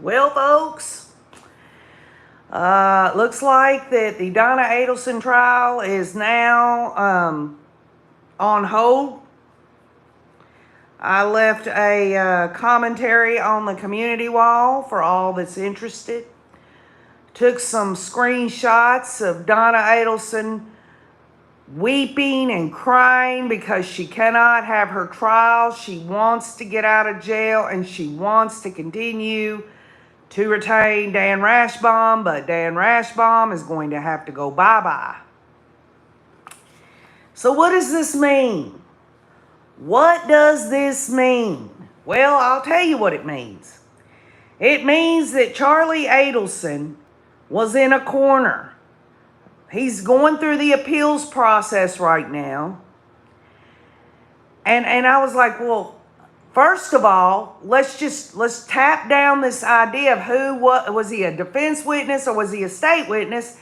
Well, folks, looks like that the Donna Adelson trial is now on hold. I left a commentary on the community wall for all that's interested. Took some screenshots of Donna Adelson weeping and crying because she cannot have her trial. She wants to get out of jail and she wants to continue to retain Dan Rashbaum, but Dan Rashbaum is going to have to go bye-bye. So what does this mean? What does this mean? Well, I'll tell you what it means. It means that Charlie Adelson was in a corner. He's going through the appeals process right now. And I was like, well, first of all, let's tap down this idea of what was he a defense witness or was he a state witness?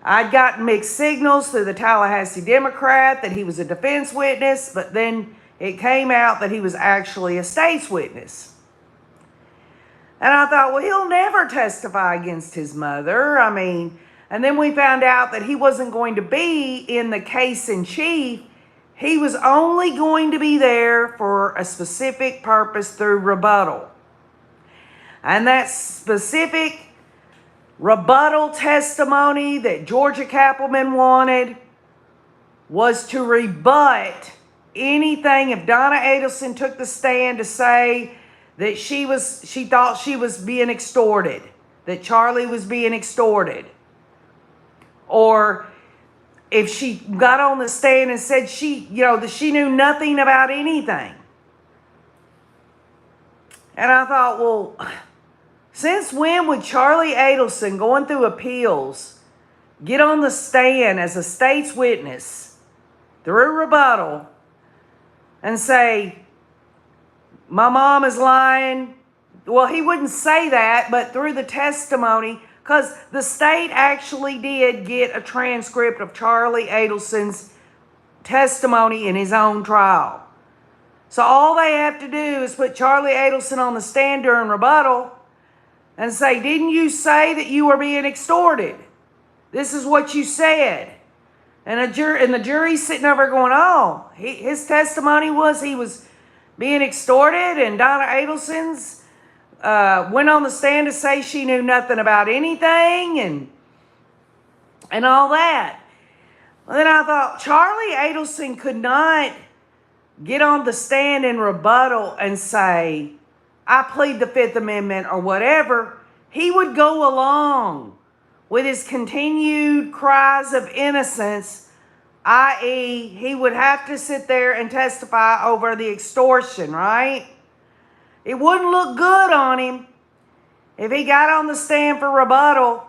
I'd gotten mixed signals through the Tallahassee Democrat that he was a defense witness, but then it came out that he was actually a state's witness. And I thought, well, he'll never testify against his mother. And then we found out that he wasn't going to be in the case in chief. He was only going to be there for a specific purpose through rebuttal. And that specific rebuttal testimony that Georgia Cappleman wanted was to rebut anything if Donna Adelson took the stand to say that she thought she was being extorted, that Charlie was being extorted. Or if she got on the stand and said that she knew nothing about anything. And I thought, well, since when would Charlie Adelson, going through appeals, get on the stand as a state's witness through rebuttal and say, my mom is lying? Well, he wouldn't say that, but through the testimony, because the state actually did get a transcript of Charlie Adelson's testimony in his own trial. So all they have to do is put Charlie Adelson on the stand during rebuttal and say, didn't you say that you were being extorted? This is what you said. And the jury's sitting over going, oh, his testimony was he was being extorted, and Donna Adelson's went on the stand to say she knew nothing about anything and all that. Well, then I thought, Charlie Adelson could not get on the stand in rebuttal and say, I plead the Fifth Amendment or whatever. He would go along with his continued cries of innocence, i.e., he would have to sit there and testify over the extortion, right? It wouldn't look good on him if he got on the stand for rebuttal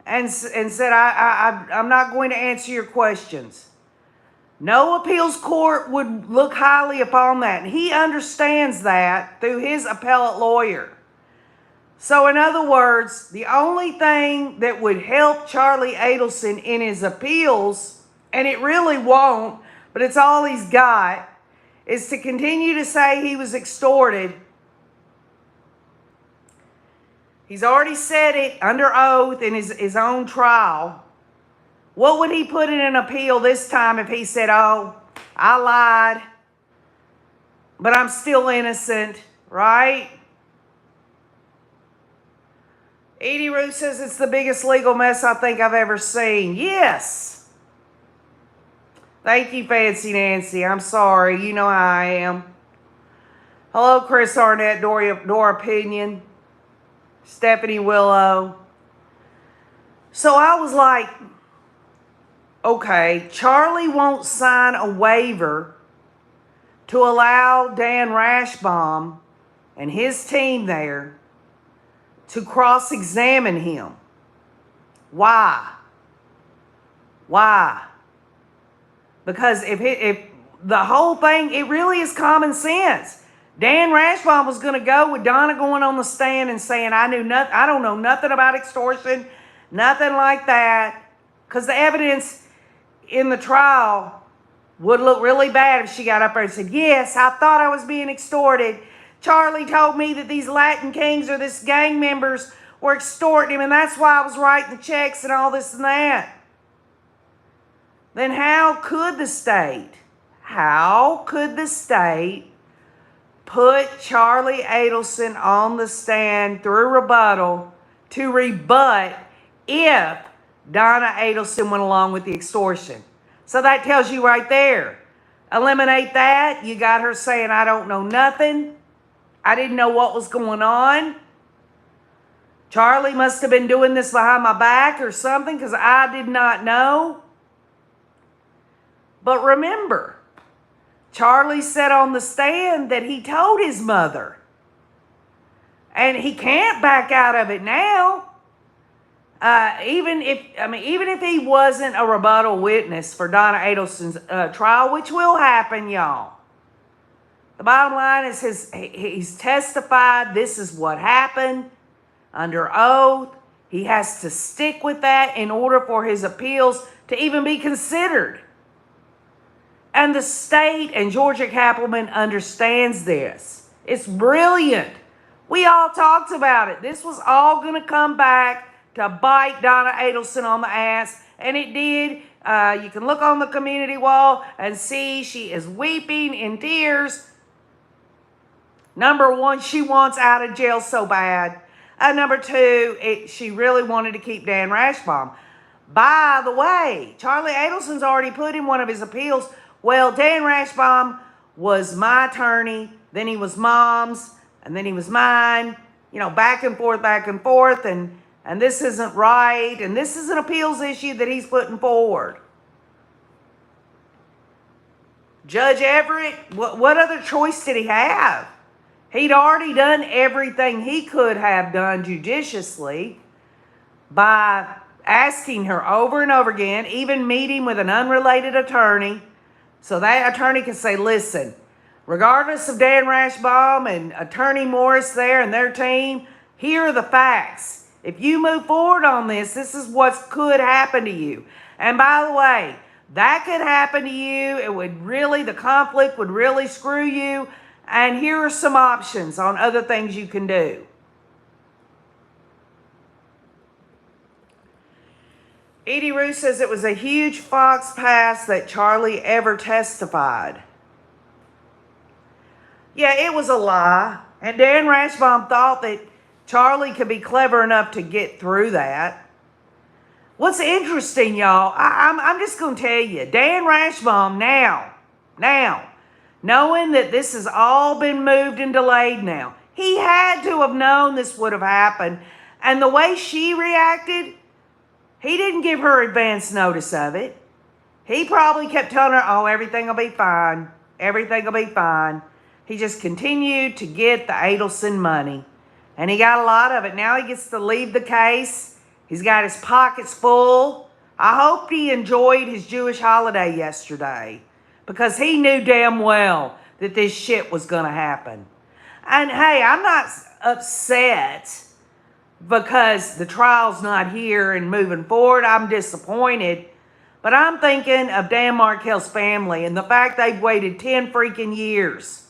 and said, I'm not going to answer your questions. No appeals court would look highly upon that. And he understands that through his appellate lawyer. So in other words, the only thing that would help Charlie Adelson in his appeals, and it really won't, but it's all he's got, is to continue to say he was extorted. He's already said it under oath in his own trial. What would he put in an appeal this time if he said, oh, I lied, but I'm still innocent, right? Edie Ruth says it's the biggest legal mess I think I've ever seen. Yes. Thank you, Fancy Nancy. I'm sorry. You know how I am. Hello, Chris Arnett, Dora Pinion, Stephanie Willow. So I was like, okay, Charlie won't sign a waiver to allow Dan Rashbaum and his team there to cross-examine him. Why? Why? Because if the whole thing, it really is common sense. Dan Rashbaum was going to go with Donna going on the stand and saying, I don't know nothing about extortion, nothing like that. Because the evidence in the trial would look really bad if she got up there and said, yes, I thought I was being extorted. Charlie told me that these Latin Kings or this gang members were extorting him, and that's why I was writing the checks and all this and that. Then how could the state put Charlie Adelson on the stand through rebuttal to rebut if Donna Adelson went along with the extortion? So that tells you right there. Eliminate that. You got her saying, I don't know nothing. I didn't know what was going on. Charlie must have been doing this behind my back or something because I did not know. But remember, Charlie said on the stand that he told his mother. And he can't back out of it now. Even if he wasn't a rebuttal witness for Donna Adelson's trial, which will happen, y'all. The bottom line is he's testified this is what happened under oath. He has to stick with that in order for his appeals to even be considered. And the state and Georgia Cappleman understands this. It's brilliant. We all talked about it. This was all going to come back to bite Donna Adelson on the ass. And it did. You can look on the community wall and see she is weeping in tears. Number one, she wants out of jail so bad. Number two, she really wanted to keep Dan Rashbaum. By the way, Charlie Adelson's already put in one of his appeals. Well, Dan Rashbaum was my attorney, then he was Mom's, and then he was mine. You know, back and forth, and this isn't right, and this is an appeals issue that he's putting forward. Judge Everett, what other choice did he have? He'd already done everything he could have done judiciously by asking her over and over again, even meeting with an unrelated attorney, so that attorney could say, listen, regardless of Dan Rashbaum and Attorney Morris there and their team, here are the facts. If you move forward on this, this is what could happen to you. And by the way, that could happen to you. The conflict would really screw you. And here are some options on other things you can do. Edie Rue says it was a huge fox pass that Charlie ever testified. Yeah, it was a lie. And Dan Rashbaum thought that Charlie could be clever enough to get through that. What's interesting, y'all, I'm just going to tell you, Dan Rashbaum now, knowing that this has all been moved and delayed now, he had to have known this would have happened. And the way she reacted, he didn't give her advance notice of it. He probably kept telling her, oh, everything will be fine. Everything will be fine. He just continued to get the Adelson money. And he got a lot of it. Now he gets to leave the case. He's got his pockets full. I hope he enjoyed his Jewish holiday yesterday, because he knew damn well that this shit was going to happen. And hey, I'm not upset because the trial's not here and moving forward. I'm disappointed. But I'm thinking of Dan Markel's family and the fact they've waited 10 freaking years.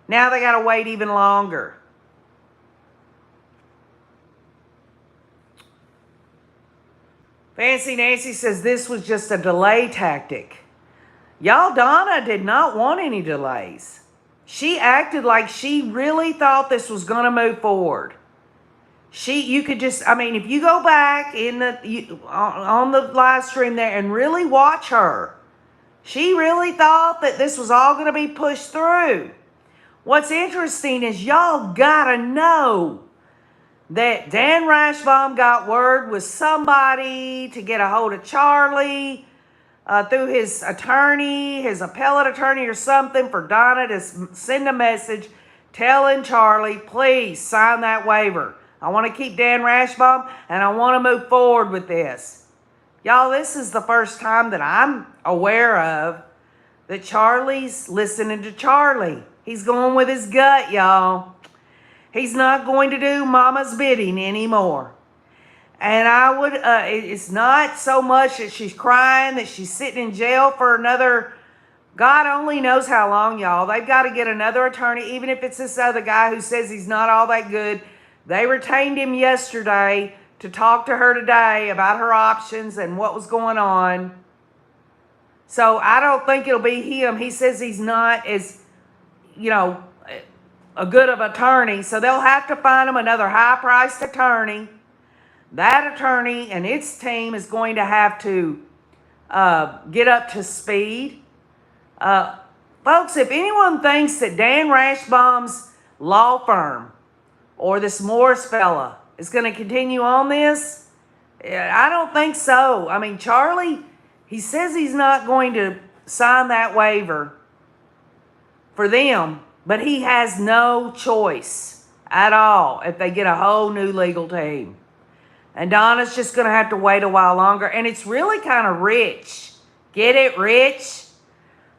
Now they got to wait even longer. Fancy Nancy says this was just a delay tactic. Y'all, Donna did not want any delays. She acted like she really thought this was going to move forward. You could just, if you go back on the live stream there and really watch her, she really thought that this was all going to be pushed through. What's interesting is y'all got to know that Dan Rashbaum got word with somebody to get a hold of Charlie through his attorney, his appellate attorney or something, for Donna to send a message telling Charlie, please sign that waiver. I want to keep Dan Rashbaum and I want to move forward with this. Y'all, this is the first time that I'm aware of that Charlie's listening to Charlie. He's going with his gut, y'all. He's not going to do mama's bidding anymore. And it's not so much that she's crying that she's sitting in jail for another, God only knows how long, y'all. They've got to get another attorney, even if it's this other guy who says he's not all that good. They retained him yesterday to talk to her today about her options and what was going on. So I don't think it'll be him. He says he's not as, a good of attorney. So they'll have to find him another high-priced attorney. That attorney and its team is going to have to get up to speed. Folks, if anyone thinks that Dan Rashbaum's law firm or this Morris fella is going to continue on this, I don't think so. I mean, Charlie, he says he's not going to sign that waiver for them, but he has no choice at all if they get a whole new legal team. And Donna's just going to have to wait a while longer. And it's really kind of rich. Get it, rich?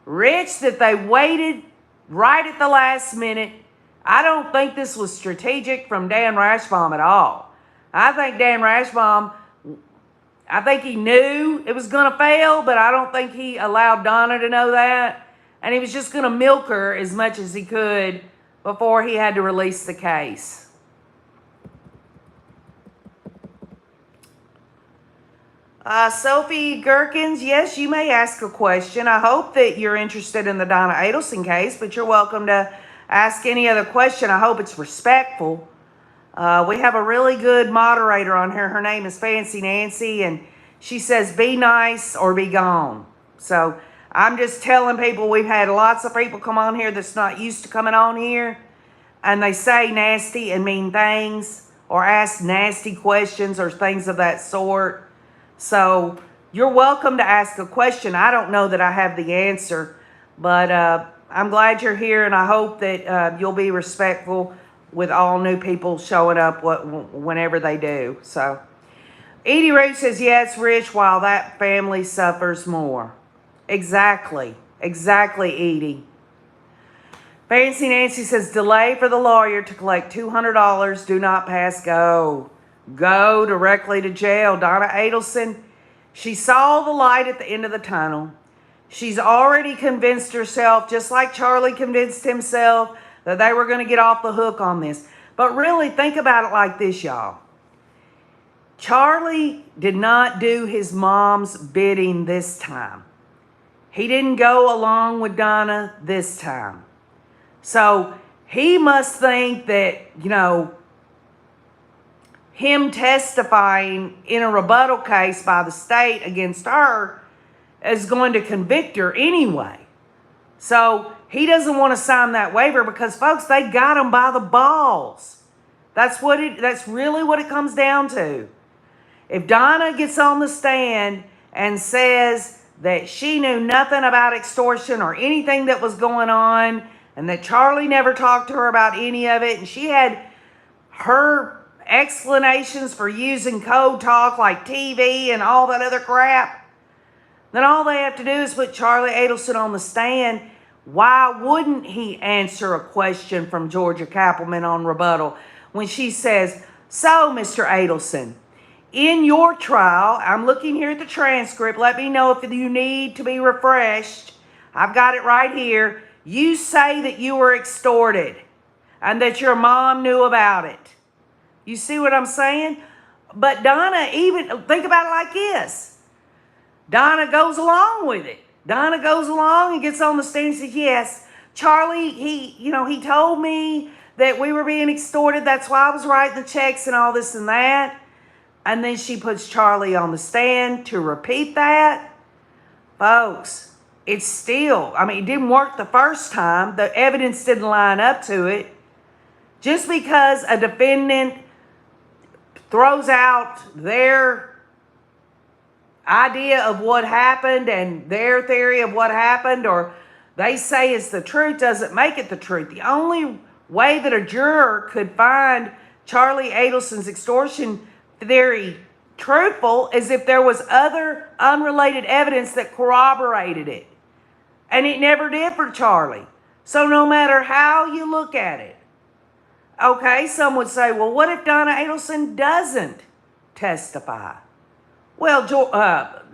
Rich that they waited right at the last minute. I don't think this was strategic from Dan Rashbaum at all. I think Dan Rashbaum, I think he knew it was going to fail, but I don't think he allowed Donna to know that. And he was just going to milk her as much as he could before he had to release the case. Sophie Gherkins, yes, you may ask a question. I hope that you're interested in the Donna Adelson case, but you're welcome to ask any other question. I hope it's respectful. We have a really good moderator on here. Her name is Fancy Nancy, and she says, be nice or be gone. So I'm just telling people, we've had lots of people come on here that's not used to coming on here, and they say nasty and mean things or ask nasty questions or things of that sort. So you're welcome to ask a question. I don't know that I have the answer, but I'm glad you're here, and I hope that you'll be respectful with all new people showing up whenever they do. So Edie Root says, yeah, it's rich while that family suffers more. Exactly. Exactly, Edie. Fancy Nancy says, delay for the lawyer to collect $200. Do not pass go. Go directly to jail. Donna Adelson, she saw the light at the end of the tunnel. She's already convinced herself, just like Charlie convinced himself, that they were going to get off the hook on this. But really, think about it like this, y'all. Charlie did not do his mom's bidding this time. He didn't go along with Donna this time. So he must think that, him testifying in a rebuttal case by the state against her is going to convict her anyway. So he doesn't want to sign that waiver because, folks, they got him by the balls. That's really what it comes down to. If Donna gets on the stand and says that she knew nothing about extortion or anything that was going on, and that Charlie never talked to her about any of it, and she had her explanations for using code talk like TV and all that other crap, then all they have to do is put Charlie Adelson on the stand. Why wouldn't he answer a question from Georgia Cappleman on rebuttal when she says, so, Mr. Adelson, in your trial, I'm looking here at the transcript. Let me know if you need to be refreshed. I've got it right here. You say that you were extorted and that your mom knew about it. You see what I'm saying? But Donna, even think about it like this. Donna goes along with it. Donna goes along and gets on the stand and says, yes, Charlie, he told me that we were being extorted. That's why I was writing the checks and all this and that. And then she puts Charlie on the stand to repeat that. Folks, it's still, it didn't work the first time. The evidence didn't line up to it. Just because a defendant throws out their idea of what happened and their theory of what happened, or they say it's the truth, doesn't make it the truth. The only way that a juror could find Charlie Adelson's extortion theory truthful is if there was other unrelated evidence that corroborated it. And it never did for Charlie. So no matter how you look at it, okay, some would say, well, what if Donna Adelson doesn't testify? Well,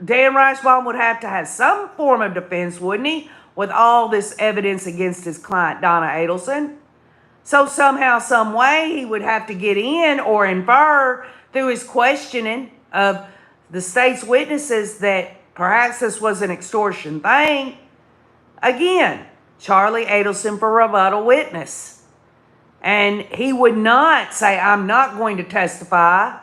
Dan Rashbaum would have to have some form of defense, wouldn't he? with all this evidence against his client, Donna Adelson. So somehow, some way, he would have to get in or infer through his questioning of the state's witnesses that perhaps this was an extortion thing. Again, Charlie Adelson for rebuttal witness. And he would not say, I'm not going to testify,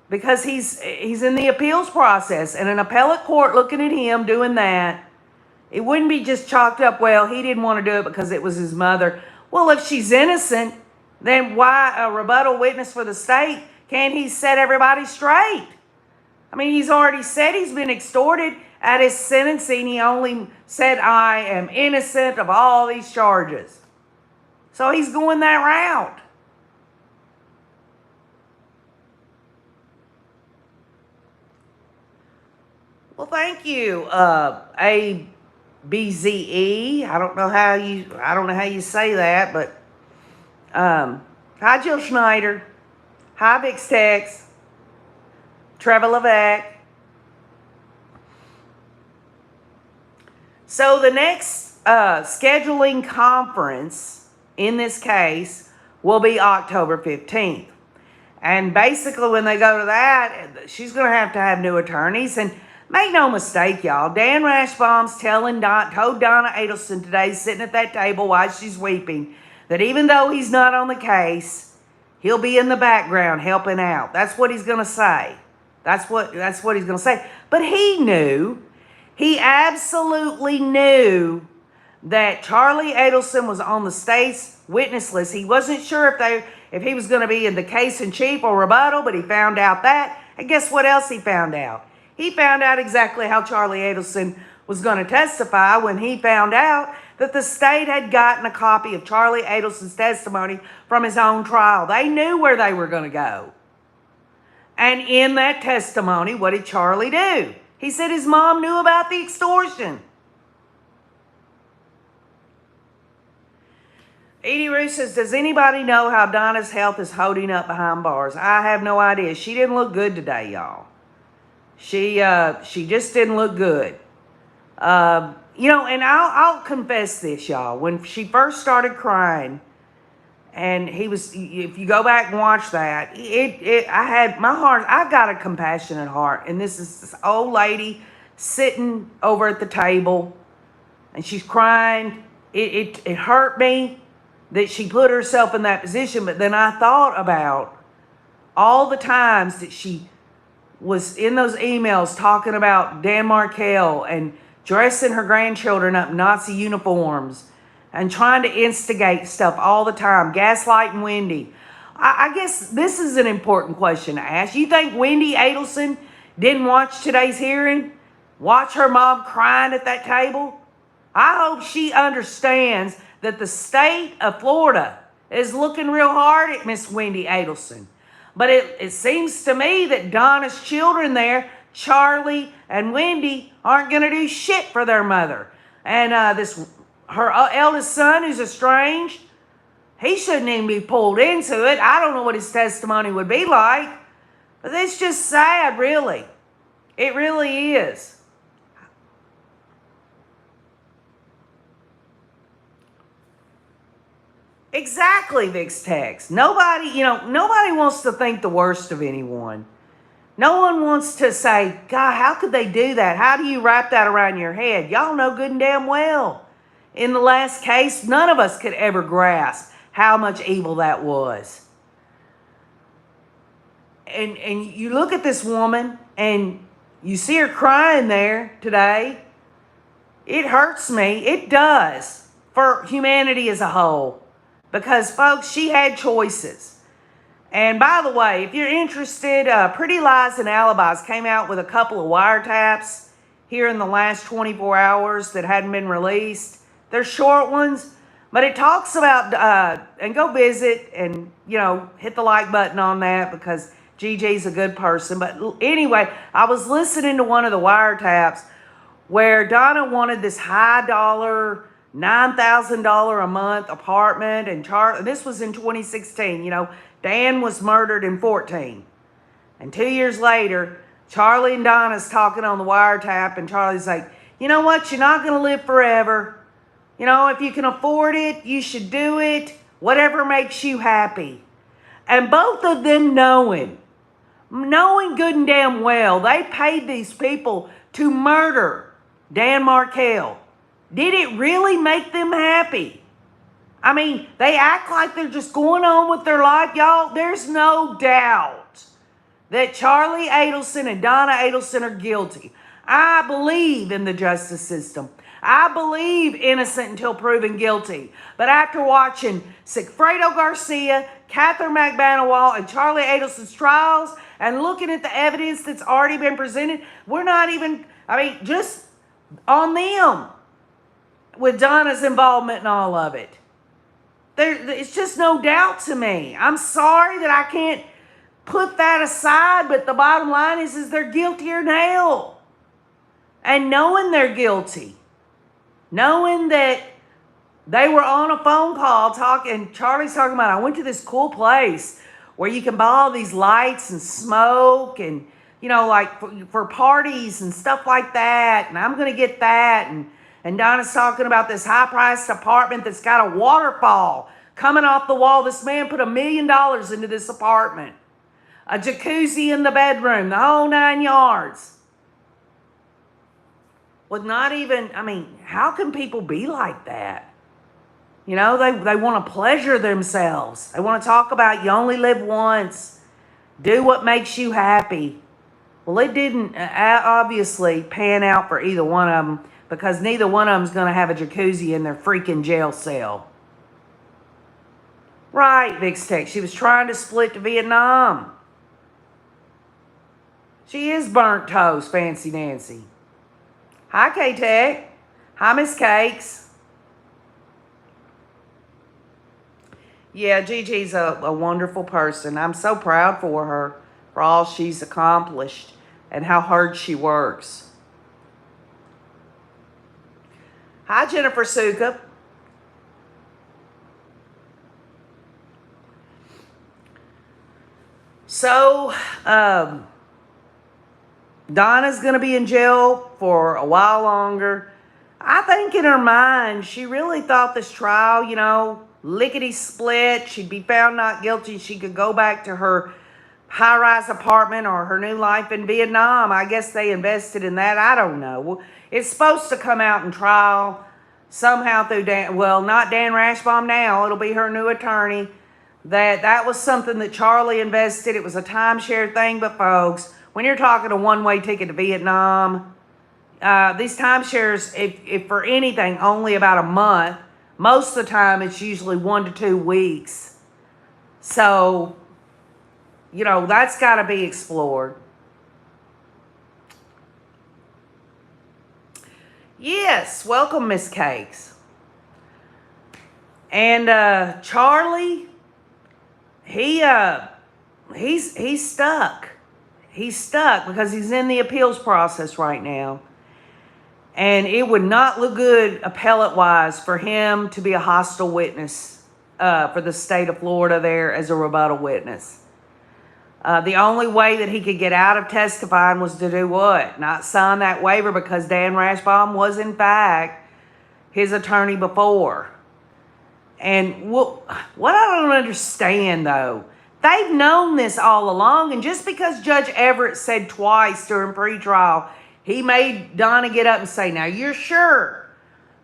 because he's in the appeals process. And an appellate court looking at him doing that, it wouldn't be just chalked up, well, he didn't want to do it because it was his mother. Well, if she's innocent, then why a rebuttal witness for the state? Can't he set everybody straight? I mean, he's already said he's been extorted. At his sentencing, he only said, I am innocent of all these charges. So he's going that route. Well, thank you, ABZE. I don't know how you say that, but hi, Jill Schneider. Hi, Vix Tex. Trevor Levesque. So the next scheduling conference in this case will be October 15th. And basically when they go to that, she's going to have new attorneys. And make no mistake, y'all, Dan Rashbaum's told Donna Adelson today, sitting at that table while she's weeping, that even though he's not on the case, he'll be in the background helping out. That's what he's going to say. That's what he's going to say. But he absolutely knew that Charlie Adelson was on the state's witness list. He wasn't sure if he was going to be in the case in chief or rebuttal, but he found out that. And guess what else he found out? He found out exactly how Charlie Adelson was going to testify when he found out that the state had gotten a copy of Charlie Adelson's testimony from his own trial. They knew where they were going to go. And in that testimony, what did Charlie do? He said his mom knew about the extortion. Edie Roo says, does anybody know how Donna's health is holding up behind bars? I have no idea. She didn't look good today, y'all. She just didn't look good. And I'll confess this, y'all. When she first started crying, and if you go back and watch that, I've got a compassionate heart. And this is this old lady sitting over at the table, and she's crying. It hurt me that she put herself in that position. But then I thought about all the times that she was in those emails talking about Dan Markel and dressing her grandchildren up in Nazi uniforms and trying to instigate stuff all the time, gaslighting Wendy. I guess this is an important question to ask. You think Wendy Adelson didn't watch today's hearing? Watch her mom crying at that table? I hope she understands that the state of Florida is looking real hard at Miss Wendy Adelson. But it seems to me that Donna's children there, Charlie and Wendy, aren't going to do shit for their mother. And her eldest son, who's estranged, he shouldn't even be pulled into it. I don't know what his testimony would be like. But it's just sad, really. It really is. Exactly, Vix Tex. Nobody wants to think the worst of anyone. No one wants to say, God, how could they do that? How do you wrap that around your head? Y'all know good and damn well. In the last case, none of us could ever grasp how much evil that was. And you look at this woman and you see her crying there today. It hurts me. It does, for humanity as a whole. Because, folks, she had choices. And by the way, if you're interested, Pretty Lies and Alibis came out with a couple of wiretaps here in the last 24 hours that hadn't been released. They're short ones, but it talks about, and go visit and, hit the like button on that because Gigi's a good person. But anyway, I was listening to one of the wiretaps where Donna wanted this high dollar, $9,000 a month apartment, and this was in 2016. Dan was murdered in 2014, and 2 years later, Charlie and Donna's talking on the wiretap, and Charlie's like, you know what? You're not going to live forever. You know, if you can afford it, you should do it. Whatever makes you happy. And both of them knowing good and damn well, they paid these people to murder Dan Markel. Did it really make them happy? I mean, they act like they're just going on with their life, y'all. There's no doubt that Charlie Adelson and Donna Adelson are guilty. I believe in the justice system. I believe innocent until proven guilty. But after watching Sigfredo Garcia, Catherine McBanawal, and Charlie Adelson's trials, and looking at the evidence that's already been presented, we're not even, just on them with Donna's involvement in all of it. It's just no doubt to me. I'm sorry that I can't put that aside, but the bottom line is they're guiltier than hell. And knowing they're guilty, knowing that they were on a phone call talking, Charlie's talking about, I went to this cool place where you can buy all these lights and smoke and, you know, like for parties and stuff like that. And I'm going to get that. And Donna's talking about this high-priced apartment that's got a waterfall coming off the wall. This man put $1 million into this apartment. A jacuzzi in the bedroom, the whole 9 yards. With not even, how can people be like that? You know, they want to pleasure themselves. They want to talk about you only live once. Do what makes you happy. Well, it didn't obviously pan out for either one of them, because neither one of them's going to have a jacuzzi in their freaking jail cell. Right, Vix Tech. She was trying to split to Vietnam. She is burnt toast, Fancy Nancy. Hi, K-Tech. Hi, Miss Cakes. Yeah, Gigi's a wonderful person. I'm so proud for her, for all she's accomplished and how hard she works. Hi, Jennifer Sukup. So, Donna's going to be in jail for a while longer. I think in her mind, she really thought this trial, you know, lickety-split. She'd be found not guilty. She could go back to her high-rise apartment or her new life in Vietnam. I guess they invested in that. I don't know. It's supposed to come out in trial somehow through not Dan Rashbaum now. It'll be her new attorney. That was something that Charlie invested. It was a timeshare thing. But folks, when you're talking a one-way ticket to Vietnam, these timeshares, if for anything, only about a month. Most of the time, it's usually 1 to 2 weeks. So, you know, that's got to be explored. Yes, welcome, Miss Cakes. And Charlie, he's stuck. He's stuck because he's in the appeals process right now. And it would not look good appellate-wise for him to be a hostile witness for the state of Florida there as a rebuttal witness. The only way that he could get out of testifying was to do what? Not sign that waiver, because Dan Rashbaum was, in fact, his attorney before. And what I don't understand, though, they've known this all along. And just because Judge Everett said twice during pretrial, he made Donna get up and say, now, you're sure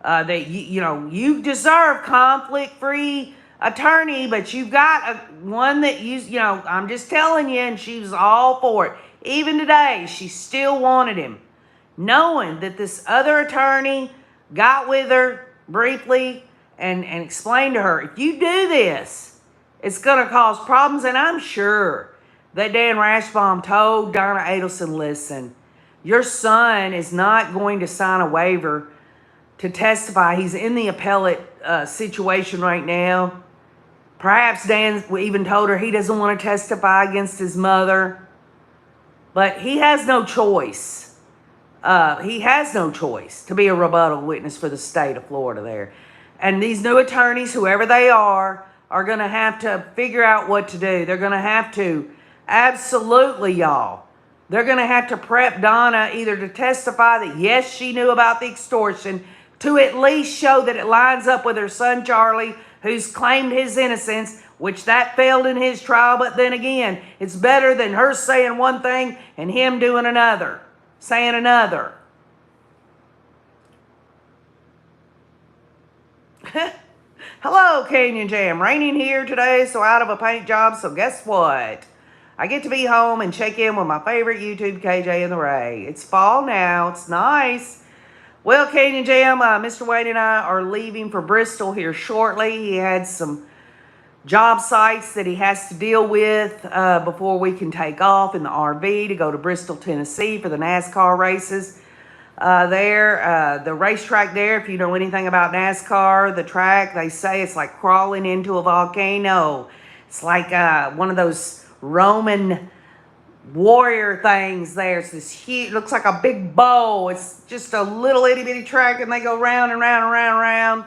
that, you deserve conflict-free attorney, but you've got one that I'm just telling you, and she was all for it. Even today, she still wanted him, knowing that this other attorney got with her briefly and explained to her, if you do this, it's going to cause problems. And I'm sure that Dan Rashbaum told Donna Adelson, listen, your son is not going to sign a waiver to testify. He's in the appellate situation right now. Perhaps Dan even told her he doesn't want to testify against his mother. But he has no choice. He has no choice to be a rebuttal witness for the state of Florida there. And these new attorneys, whoever they are going to have to figure out what to do. They're going to have to, absolutely, y'all, They're going to have to prep Donna either to testify that, yes, she knew about the extortion, to at least show that it lines up with her son, Charlie, who's claimed his innocence, which that failed in his trial. But then again, it's better than her saying one thing and him doing another, saying another. Hello, Canyon Jam. Raining here today, so out of a paint job. So guess what? I get to be home and check in with my favorite YouTube, KJ and the Ray. It's fall now. It's nice. Well, Canyon Jam, Mr. Wade and I are leaving for Bristol here shortly. He had some job sites that he has to deal with before we can take off in the RV to go to Bristol, Tennessee for the NASCAR races. The racetrack there, if you know anything about NASCAR, the track, they say it's like crawling into a volcano. It's like one of those Roman warrior things there. It's this huge, looks like a big bow. It's just a little itty bitty track and they go round and round and round and round.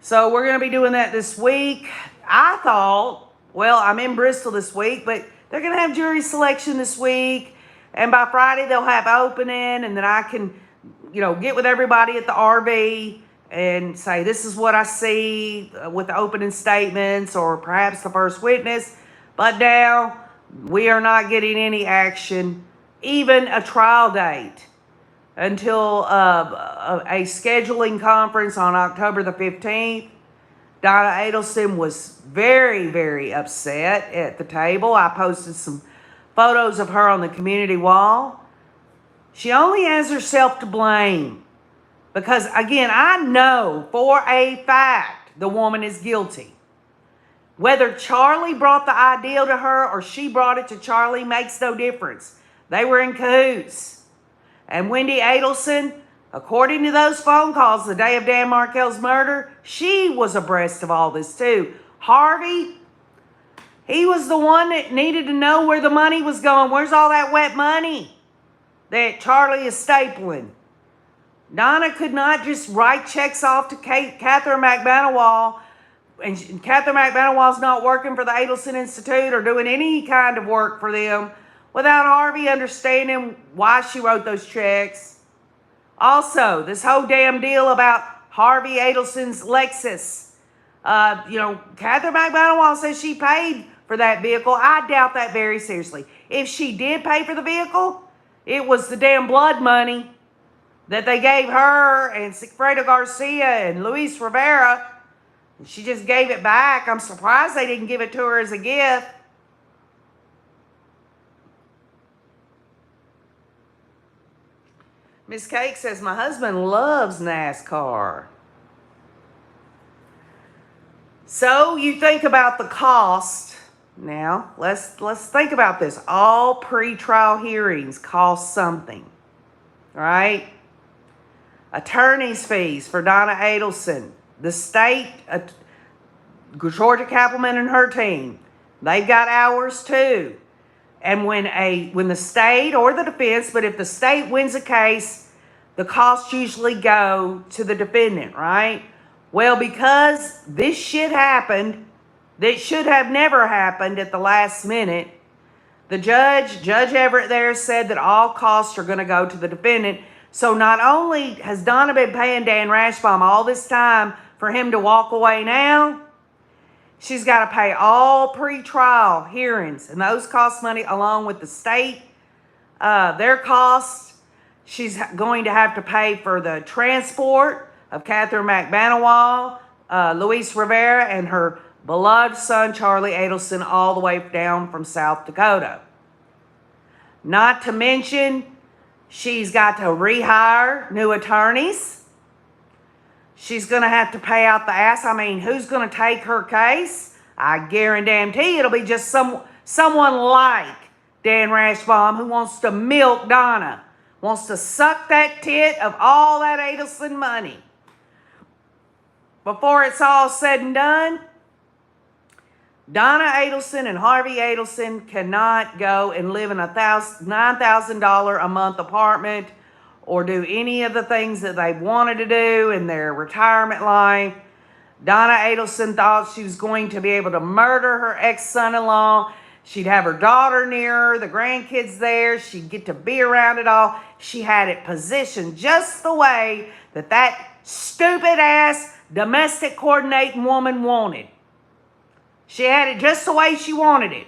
So we're going to be doing that this week. I thought, well, I'm in Bristol this week, but they're going to have jury selection this week. And by Friday, they'll have opening, and then I can, get with everybody at the RV and say, this is what I see with the opening statements or perhaps the first witness. But now, we are not getting any action, even a trial date, until a scheduling conference on October the 15th. Donna Adelson was very, very upset at the table. I posted some photos of her on the community wall. She only has herself to blame because, again, I know for a fact the woman is guilty. Whether Charlie brought the idea to her or she brought it to Charlie makes no difference. They were in cahoots. And Wendy Adelson, according to those phone calls the day of Dan Markel's murder, she was abreast of all this too. Harvey, he was the one that needed to know where the money was going. Where's all that wet money that Charlie is stapling? Donna could not just write checks off to Catherine McManawal, and Catherine McManawal's not working for the Adelson Institute or doing any kind of work for them without Harvey understanding why she wrote those checks. Also, this whole damn deal about Harvey Adelson's Lexus. Catherine McManawal says she paid for that vehicle. I doubt that very seriously. If she did pay for the vehicle, it was the damn blood money that they gave her and Sigfredo Garcia and Luis Rivera. She just gave it back. I'm surprised they didn't give it to her as a gift. Miss Cake says, my husband loves NASCAR. So you think about the cost. Now, let's think about this. All pre-trial hearings cost something, right? Attorney's fees for Donna Adelson. The state, Georgia Kappelman and her team, they've got hours too. And when the state or the defense, but if the state wins a case, the costs usually go to the defendant, right? Well, because this shit happened that should have never happened at the last minute, the Judge Everett there said that all costs are going to go to the defendant. So not only has Donna been paying Dan Rashbaum all this time for him to walk away now, she's got to pay all pre-trial hearings, and those cost money along with the state, their costs. She's going to have to pay for the transport of Catherine McManawal, Luis Rivera, and her beloved son, Charlie Adelson, all the way down from South Dakota. Not to mention, she's got to rehire new attorneys. She's going to have to pay out the ass. I mean, who's going to take her case? I guarantee it'll be just someone like Dan Rashbaum who wants to milk Donna, wants to suck that tit of all that Adelson money. Before it's all said and done, Donna Adelson and Harvey Adelson cannot go and live in a $9,000 a month apartment or do any of the things that they wanted to do in their retirement life. Donna Adelson thought she was going to be able to murder her ex-son-in-law. She'd have her daughter near her, the grandkids there. She'd get to be around it all. She had it positioned just the way that stupid-ass domestic coordinating woman wanted. She had it just the way she wanted it.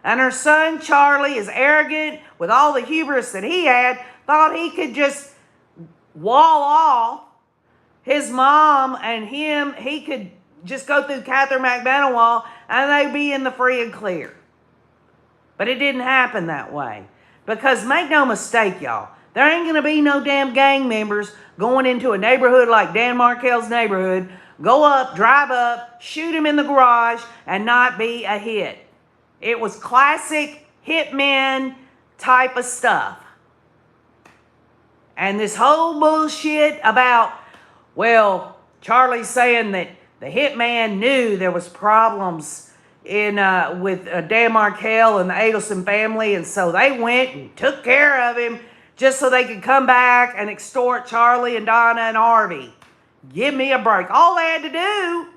And her son, Charlie, is arrogant with all the hubris that he had, thought he could just wall off his mom and him. He could just go through Catherine McManawall and they'd be in the free and clear. But it didn't happen that way. Because make no mistake, y'all, there ain't going to be no damn gang members going into a neighborhood like Dan Markel's neighborhood, go up, drive up, shoot him in the garage, and not be a hit. It was classic hitman type of stuff. And this whole bullshit about, well, Charlie saying that the hitman knew there was problems with Dan Markel and the Adelson family, and so they went and took care of him just so they could come back and extort Charlie and Donna and Harvey. Give me a break. All they had to do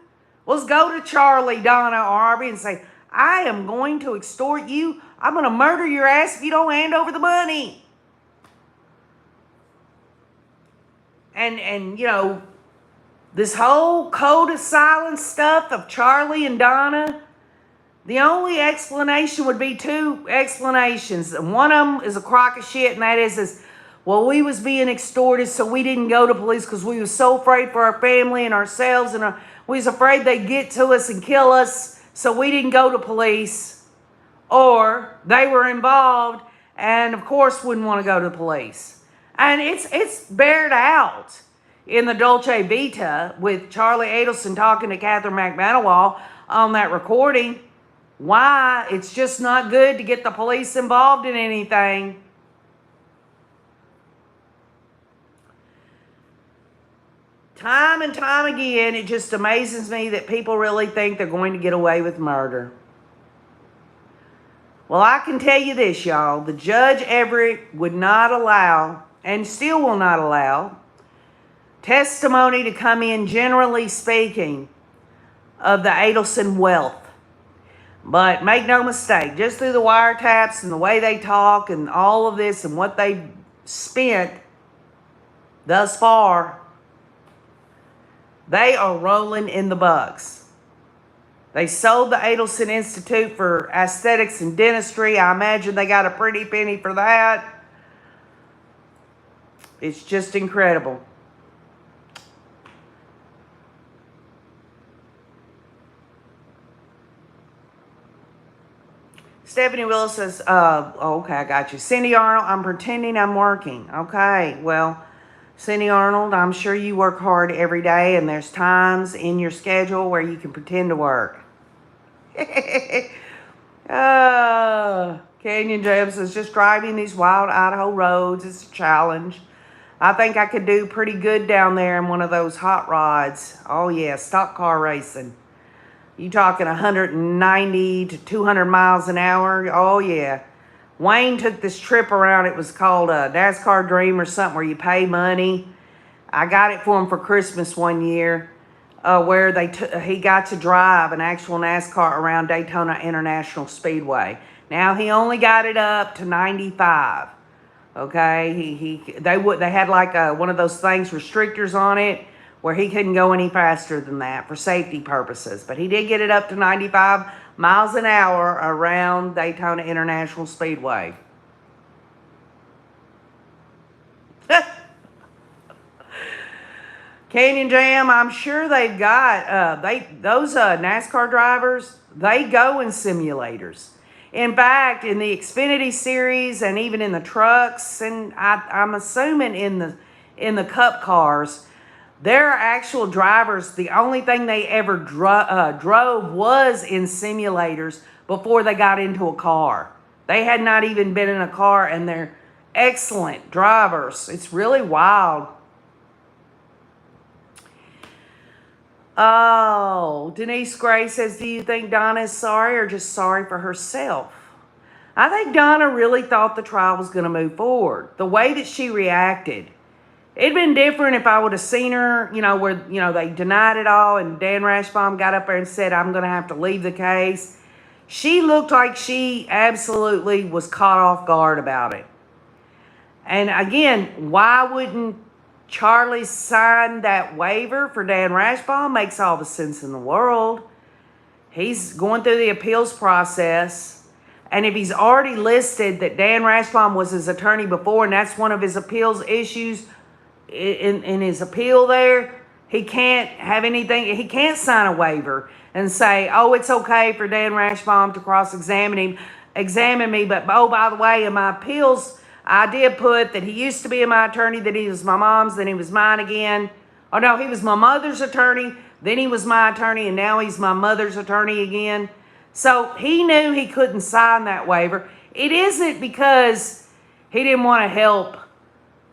was go to Charlie, Donna, or Harvey and say, I am going to extort you. I'm going to murder your ass if you don't hand over the money. And you know, this whole code of silence stuff of Charlie and Donna, the only explanation would be two explanations. And one of them is a crock of shit, and that is, well, we was being extorted, so we didn't go to police because we was so afraid for our family and ourselves, and we was afraid they'd get to us and kill us, so we didn't go to police. Or they were involved and, of course, wouldn't want to go to police. And it's bared out in the Dolce Vita with Charlie Adelson talking to Catherine McManawall on that recording. Why it's just not good to get the police involved in anything. Time and time again, it just amazes me that people really think they're going to get away with murder. Well, I can tell you this, y'all. The Judge Everett would not allow, and still will not allow, testimony to come in, generally speaking, of the Adelson wealth. But make no mistake, just through the wiretaps and the way they talk and all of this and what they spent thus far, they are rolling in the bucks. They sold the Adelson Institute for Aesthetics and Dentistry. I imagine they got a pretty penny for that. It's just incredible. Stephanie Willis says, okay, I got you. Cindy Arnold, I'm pretending I'm working. Okay, well, Cindy Arnold, I'm sure you work hard every day, and there's times in your schedule where you can pretend to work. Canyon James says, just driving these wild Idaho roads is a challenge. I think I could do pretty good down there in one of those hot rods. Oh, yeah, stock car racing. You talking 190 to 200 miles an hour? Oh, yeah. Wayne took this trip around. It was called a NASCAR Dream or something where you pay money. I got it for him for Christmas one year where he got to drive an actual NASCAR around Daytona International Now, he only got it up to 95. Okay? They had like one of those things, restrictors on it, where he couldn't go any faster than that for safety purposes. But he did get it up to 95 miles an hour around Daytona International Speedway. Canyon Jam, I'm sure they've got, those NASCAR drivers, they go in simulators. In fact, in the Xfinity series and even in the trucks, and I'm assuming in the Cup cars, there are actual drivers. The only thing they ever drove was in simulators before they got into a car. They had not even been in a car, and they're excellent drivers. It's really wild. Oh, Denise Gray says, do you think Donna is sorry or just sorry for herself? I think Donna really thought the trial was going to move forward. The way that she reacted, it'd been different if I would have seen her, where, they denied it all and Dan Rashbaum got up there and said, I'm going to have to leave the case. She looked like she absolutely was caught off guard about it. And again, why wouldn't Charlie sign that waiver for Dan Rashbaum? Makes all the sense in the world. He's going through the appeals process. And if he's already listed that Dan Rashbaum was his attorney before, and that's one of his appeals issues in his appeal there, he can't have anything, he can't sign a waiver and say, oh, it's okay for Dan Rashbaum to cross-examine me, but oh, by the way, in my appeals, I did put that he used to be my attorney, that he was my mom's, then he was mine again. Oh no, he was my mother's attorney, then he was my attorney, and now he's my mother's attorney again. So he knew he couldn't sign that waiver. It isn't because he didn't want to help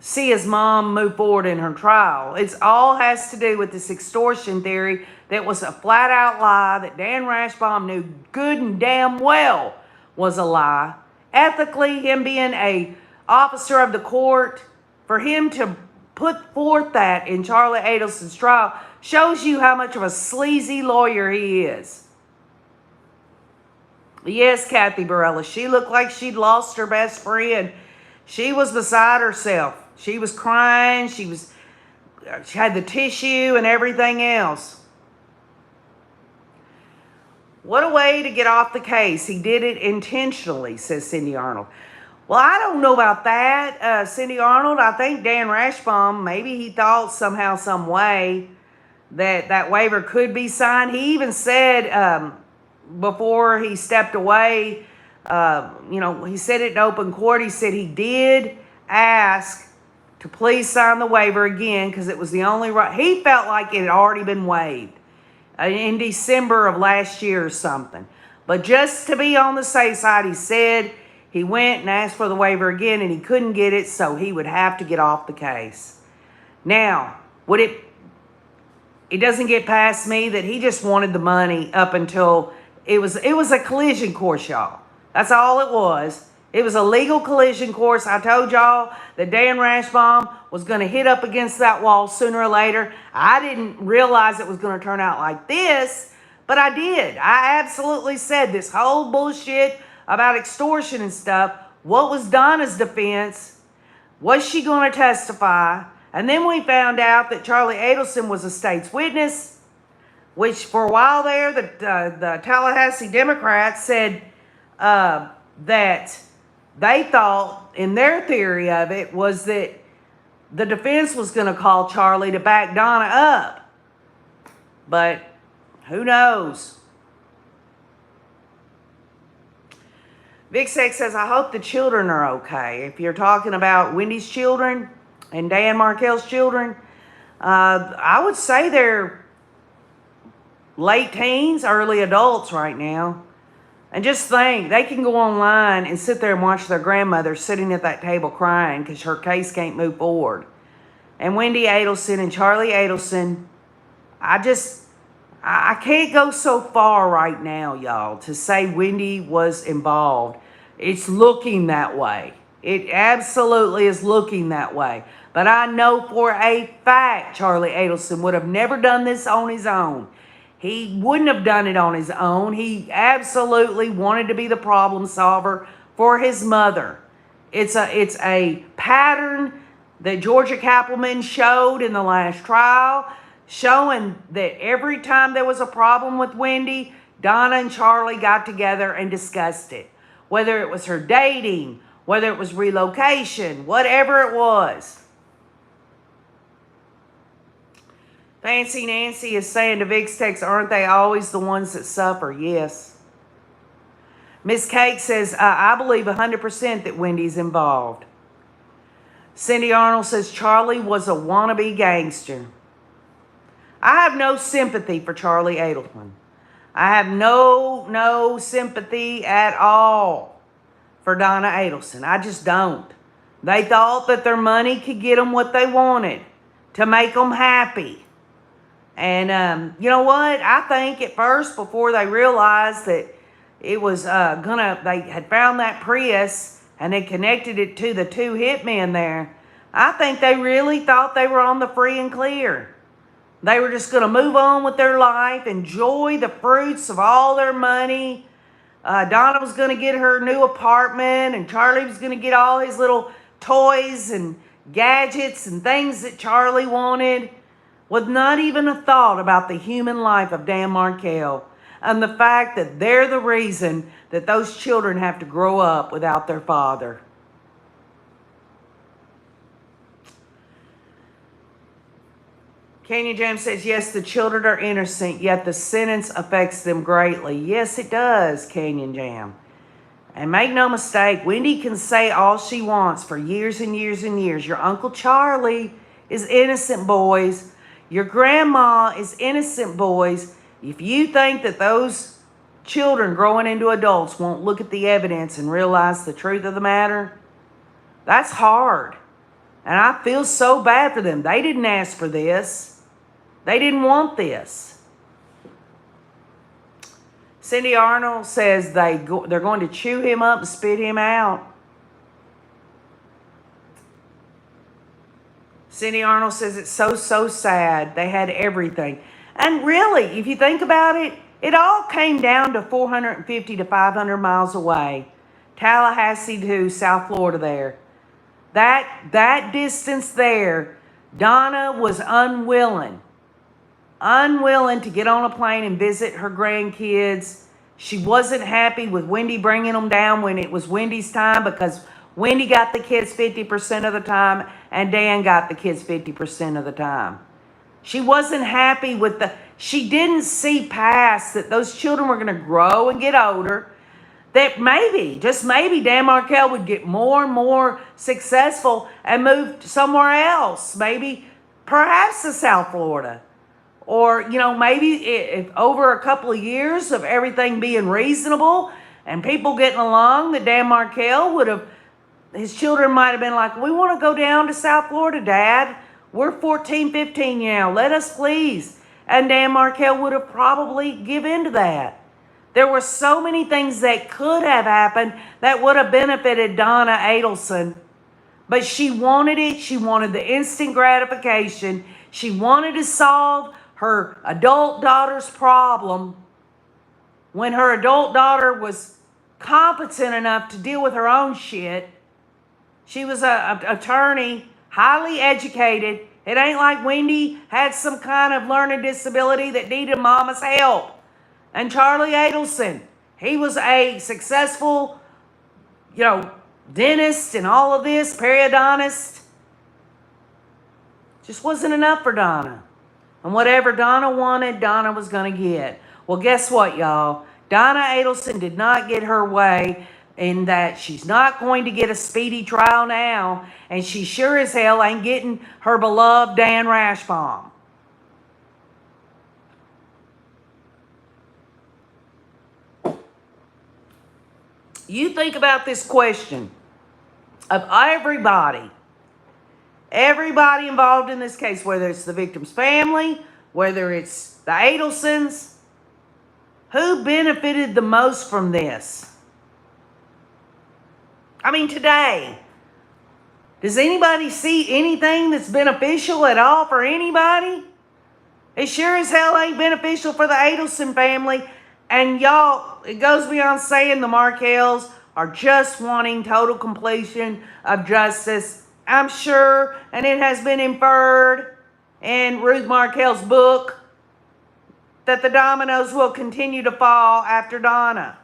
see his mom move forward in her trial. It all has to do with this extortion theory that was a flat out lie that Dan Rashbaum knew good and damn well was a lie. Ethically, him being a officer of the court, for him to put forth that in Charlie Adelson's trial shows you how much of a sleazy lawyer he is. Yes, Kathy Barella, she looked like she'd lost her best friend. She was beside herself. She was crying. She had the tissue and everything else. What a way to get off the case. He did it intentionally, says Cindy Arnold. Well, I don't know about that, Cindy Arnold. I think Dan Rashbaum, maybe he thought somehow, some way that waiver could be signed. He even said before he stepped away, he said it in open court. He said he did ask to please sign the waiver again because it was the only right. He felt like it had already been waived in December of last year or something. But just to be on the safe side, he said he went and asked for the waiver again and he couldn't get it, so he would have to get off the case. Now, it doesn't get past me that he just wanted the money up until it was a collision course, y'all. That's all it was. It was a legal collision course. I told y'all that Dan Rashbaum was going to hit up against that wall sooner or later. I didn't realize it was going to turn out like this, but I did. I absolutely said this whole bullshit about extortion and stuff. What was Donna's defense? Was she going to testify? And then we found out that Charlie Adelson was a state's witness, which for a while there, the Tallahassee Democrats said that they thought, in their theory of it, was that the defense was going to call Charlie to back Donna up. But who knows? Vic Sex says, I hope the children are okay. If you're talking about Wendy's children and Dan Markel's children, I would say they're late teens, early adults right now. And just think, they can go online and sit there and watch their grandmother sitting at that table crying because her case can't move forward. And Wendy Adelson and Charlie Adelson, I can't go so far right now, y'all, to say Wendy was involved. It's looking that way. It absolutely is looking that way. But I know for a fact Charlie Adelson would have never done this on his own. He wouldn't have done it on his own. He absolutely wanted to be the problem solver for his mother. It's a pattern that Georgia Kappelman showed in the last trial, showing that every time there was a problem with Wendy, Donna and Charlie got together and discussed it. Whether it was her dating, whether it was relocation, whatever it was. Fancy Nancy is saying to Vic's text, aren't they always the ones that suffer? Yes. Miss Cake says, I believe 100% that Wendy's involved. Cindy Arnold says, Charlie was a wannabe gangster. I have no sympathy for Charlie Adelson. I have no sympathy at all for Donna Adelson. I just don't. They thought that their money could get them what they wanted to make them happy. And you know what? I think at first, before they realized that it was they had found that Prius and they connected it to the two hitmen there, I think they really thought they were on the free and clear. They were just going to move on with their life, enjoy the fruits of all their money, Donna was going to get her new apartment, and Charlie was going to get all his little toys and gadgets and things that Charlie wanted, with not even a thought about the human life of Dan Markel and the fact that they're the reason that those children have to grow up without their father. Canyon Jam says, yes, the children are innocent, yet the sentence affects them greatly. Yes, it does, Canyon Jam. And make no mistake, Wendy can say all she wants for years and years and years. Your Uncle Charlie is innocent, boys. Your grandma is innocent, boys. If you think that those children growing into adults won't look at the evidence and realize the truth of the matter, that's hard. And I feel so bad for them. They didn't ask for this. They didn't want this. Cindy Arnold says they're going to chew him up and spit him out. Cindy Arnold says it's so sad. They had everything. And really, if you think about it, it all came down to 450 to 500 miles away. Tallahassee to South Florida there. That distance there, Donna was unwilling to get on a plane and visit her grandkids. She wasn't happy with Wendy bringing them down when it was Wendy's time, because Wendy got the kids 50% of the time and Dan got the kids 50% of the time. She wasn't happy with she didn't see past that those children were going to grow and get older, that maybe, just maybe, Dan Markel would get more and more successful and move somewhere else, maybe perhaps to South Florida. Or, maybe if over a couple of years of everything being reasonable and people getting along, that Dan Markel would have, his children might have been like, we want to go down to South Florida, Dad. We're 14, 15 now. Let us please. And Dan Markel would have probably given in to that. There were so many things that could have happened that would have benefited Donna Adelson. But she wanted it. She wanted the instant gratification. She wanted to solve her adult daughter's problem when her adult daughter was competent enough to deal with her own shit. She was an attorney, highly educated. It ain't like Wendy had some kind of learning disability that needed mama's help. And Charlie Adelson, he was a successful, dentist and all of this, periodontist. Just wasn't enough for Donna. And whatever Donna wanted, Donna was going to get. Well, guess what, y'all? Donna Adelson did not get her way, in that she's not going to get a speedy trial now, and she sure as hell ain't getting her beloved Dan Rashbaum. You think about this question of everybody involved in this case, whether it's the victim's family, whether it's the Adelsons, who benefited the most from this? I mean, today, does anybody see anything that's beneficial at all for anybody? It sure as hell ain't beneficial for the Adelson family. And y'all, it goes beyond saying the Markels are just wanting total completion of justice. I'm sure, and it has been inferred in Ruth Markel's book, that the dominoes will continue to fall after Donna.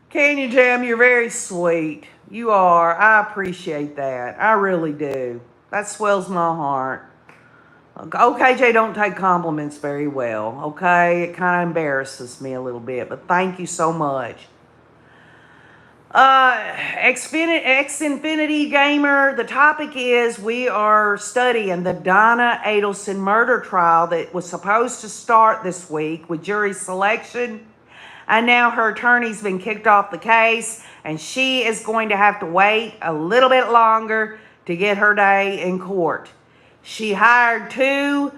Canyon Jam, you're very sweet. You are. I appreciate that. I really do. That swells my heart. OKJ don't take compliments very well, okay? It kind of embarrasses me a little bit, but thank you so much. Xfinity Gamer, the topic is we are studying the Donna Adelson murder trial that was supposed to start this week with jury selection. And now her attorney's been kicked off the case, and she is going to have to wait a little bit longer to get her day in court. She hired 2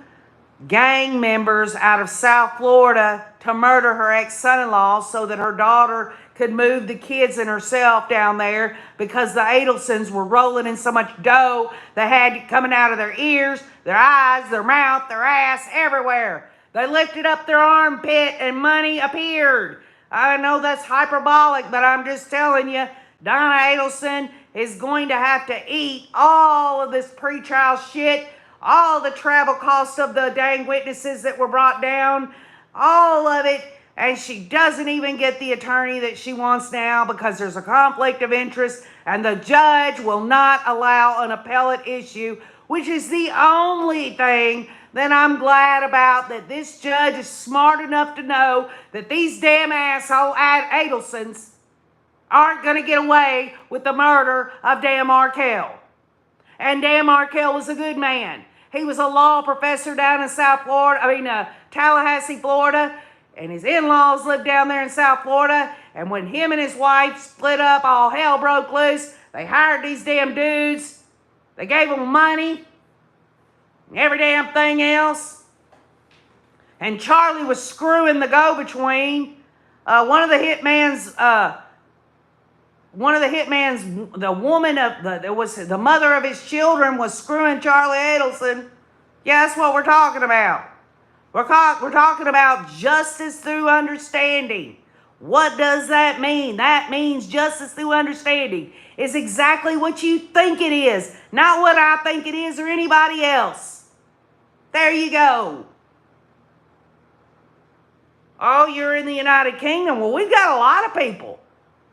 gang members out of South Florida to murder her ex-son-in-law so that her daughter could move the kids and herself down there because the Adelsons were rolling in so much dough they had coming out of their ears, their eyes, their mouth, their ass, everywhere. They lifted up their armpit and money appeared. I know that's hyperbolic, but I'm just telling you, Donna Adelson is going to have to eat all of this pretrial shit, all the travel costs of the dang witnesses that were brought down, all of it. And she doesn't even get the attorney that she wants now because there's a conflict of interest and the judge will not allow an appellate issue, which is the only thing that I'm glad about, that this judge is smart enough to know that these damn asshole Adelsons aren't going to get away with the murder of Dan Markell. And Dan Markell was a good man. He was a law professor down in Tallahassee, Florida. And his in-laws lived down there in South Florida. And when him and his wife split up, all hell broke loose. They hired these damn dudes. They gave them money. And every damn thing else. And Charlie was screwing the go-between. The mother of his children was screwing Charlie Adelson. Yeah, that's what we're talking about. We're talking about justice through understanding. What does that mean? That means justice through understanding is exactly what you think it is, not what I think it is or anybody else. There you go. Oh, you're in the United Kingdom. Well, we've got a lot of people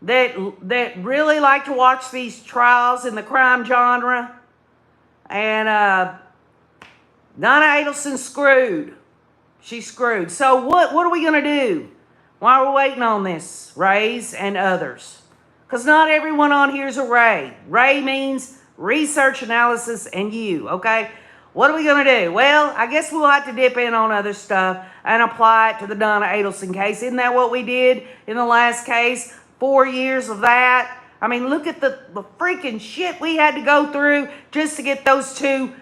that really like to watch these trials in the crime genre. And Donna Adelson's screwed. She's screwed. So what are we going to do while we're waiting on this, Rays and others? Because not everyone on here is a Ray. Ray means research, analysis, and you, okay? What are we going to do? Well, I guess we'll have to dip in on other stuff and apply it to the Donna Adelson case. Isn't that what we did in the last case? 4 years of that. I mean, look at the freaking shit we had to go through just to get those two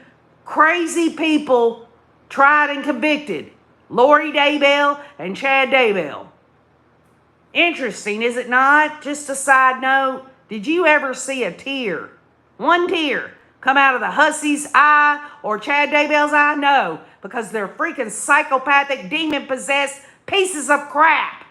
crazy people tried and convicted. Lori Daybell and Chad Daybell. Interesting, is it not? Just a side note, did you ever see a tear, one tear, come out of the hussy's eye or Chad Daybell's eye? No, because they're freaking psychopathic, demon-possessed pieces of crap.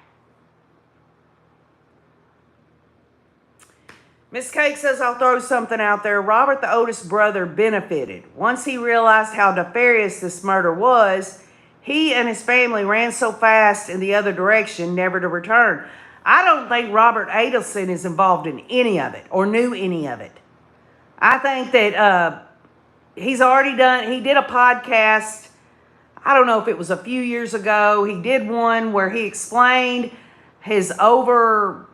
Miss Cake says, I'll throw something out there. Robert, the oldest brother, benefited. Once he realized how nefarious this murder was, he and his family ran so fast in the other direction, never to return. I don't think Robert Adelson is involved in any of it or knew any of it. I think that he did a podcast. I don't know if it was a few years ago. He did one where he explained his mother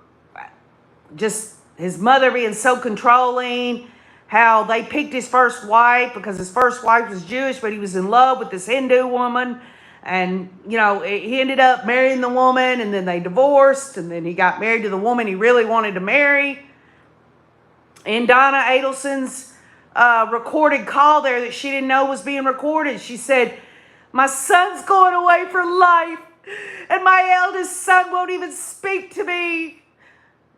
being so controlling, how they picked his first wife because his first wife was Jewish, but he was in love with this Hindu woman. And, he ended up marrying the woman, and then they divorced, and then he got married to the woman he really wanted to marry. In Donna Adelson's recorded call there that she didn't know was being recorded, she said, my son's going away for life, and my eldest son won't even speak to me.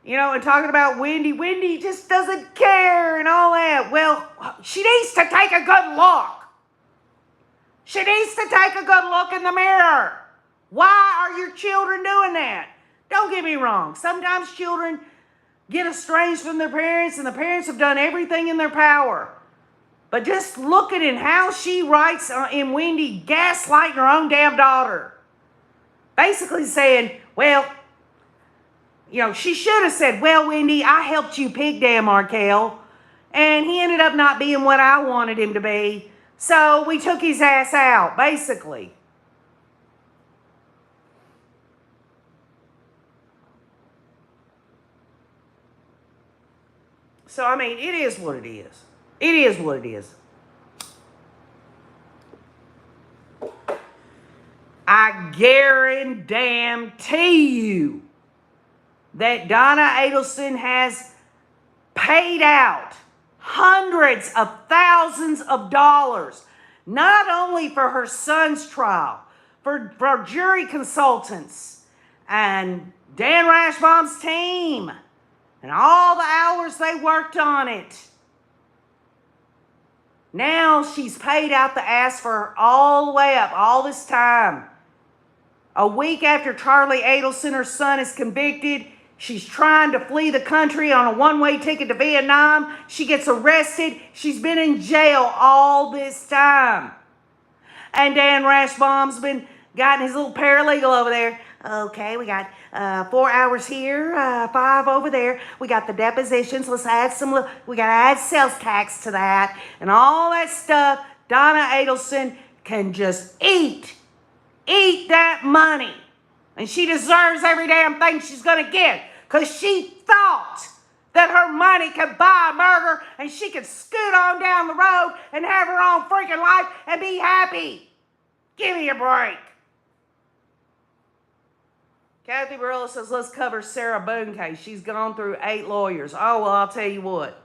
And talking about Wendy. Wendy just doesn't care and all that. Well, she needs to take a good look. She needs to take a good look in the mirror. Why are your children doing that? Don't get me wrong. Sometimes children get estranged from their parents, and the parents have done everything in their power. But just looking at how she writes in Wendy, gaslighting her own damn daughter. Basically saying, well, she should have said, well, Wendy, I helped you pick Dan Markell, and he ended up not being what I wanted him to be. So we took his ass out, basically. So, I mean, it is what it is. It is what it is. I guarantee you that Donna Adelson has paid out hundreds of thousands of dollars, not only for her son's trial, for jury consultants and Dan Rashbaum's team and all the hours they worked on it. Now she's paid out the ass for all the way up, all this time. A week after Charlie Adelson, her son, is convicted, she's trying to flee the country on a one-way ticket to Vietnam. She gets arrested. She's been in jail all this time. And Dan Rashbaum's been gotten his little paralegal over there. Okay, we got 4 hours here, 5 over there. We got the depositions. Let's add we got to add sales tax to that. And all that stuff. Donna Adelson can just eat that money. And she deserves every damn thing she's going to get. Because she thought that her money could buy a murder and she could scoot on down the road and have her own freaking life and be happy. Give me a break. Kathy Barilla says, let's cover Sarah Boone case. She's gone through 8 lawyers. Oh, well, I'll tell you what.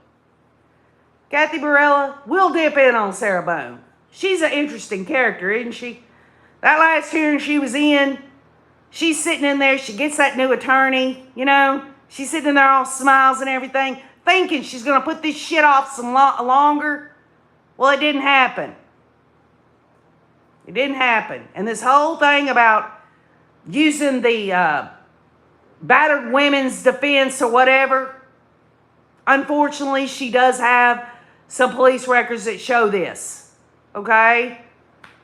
Kathy Barilla, we'll dip in on Sarah Boone. She's an interesting character, isn't she? That last hearing she was in, she's sitting in there. She gets that new attorney, you know. She's sitting in there all smiles and everything, thinking she's going to put this shit off some longer. Well, it didn't happen. It didn't happen. And this whole thing about using the battered women's defense or whatever, unfortunately, she does have some police records that show this. Okay?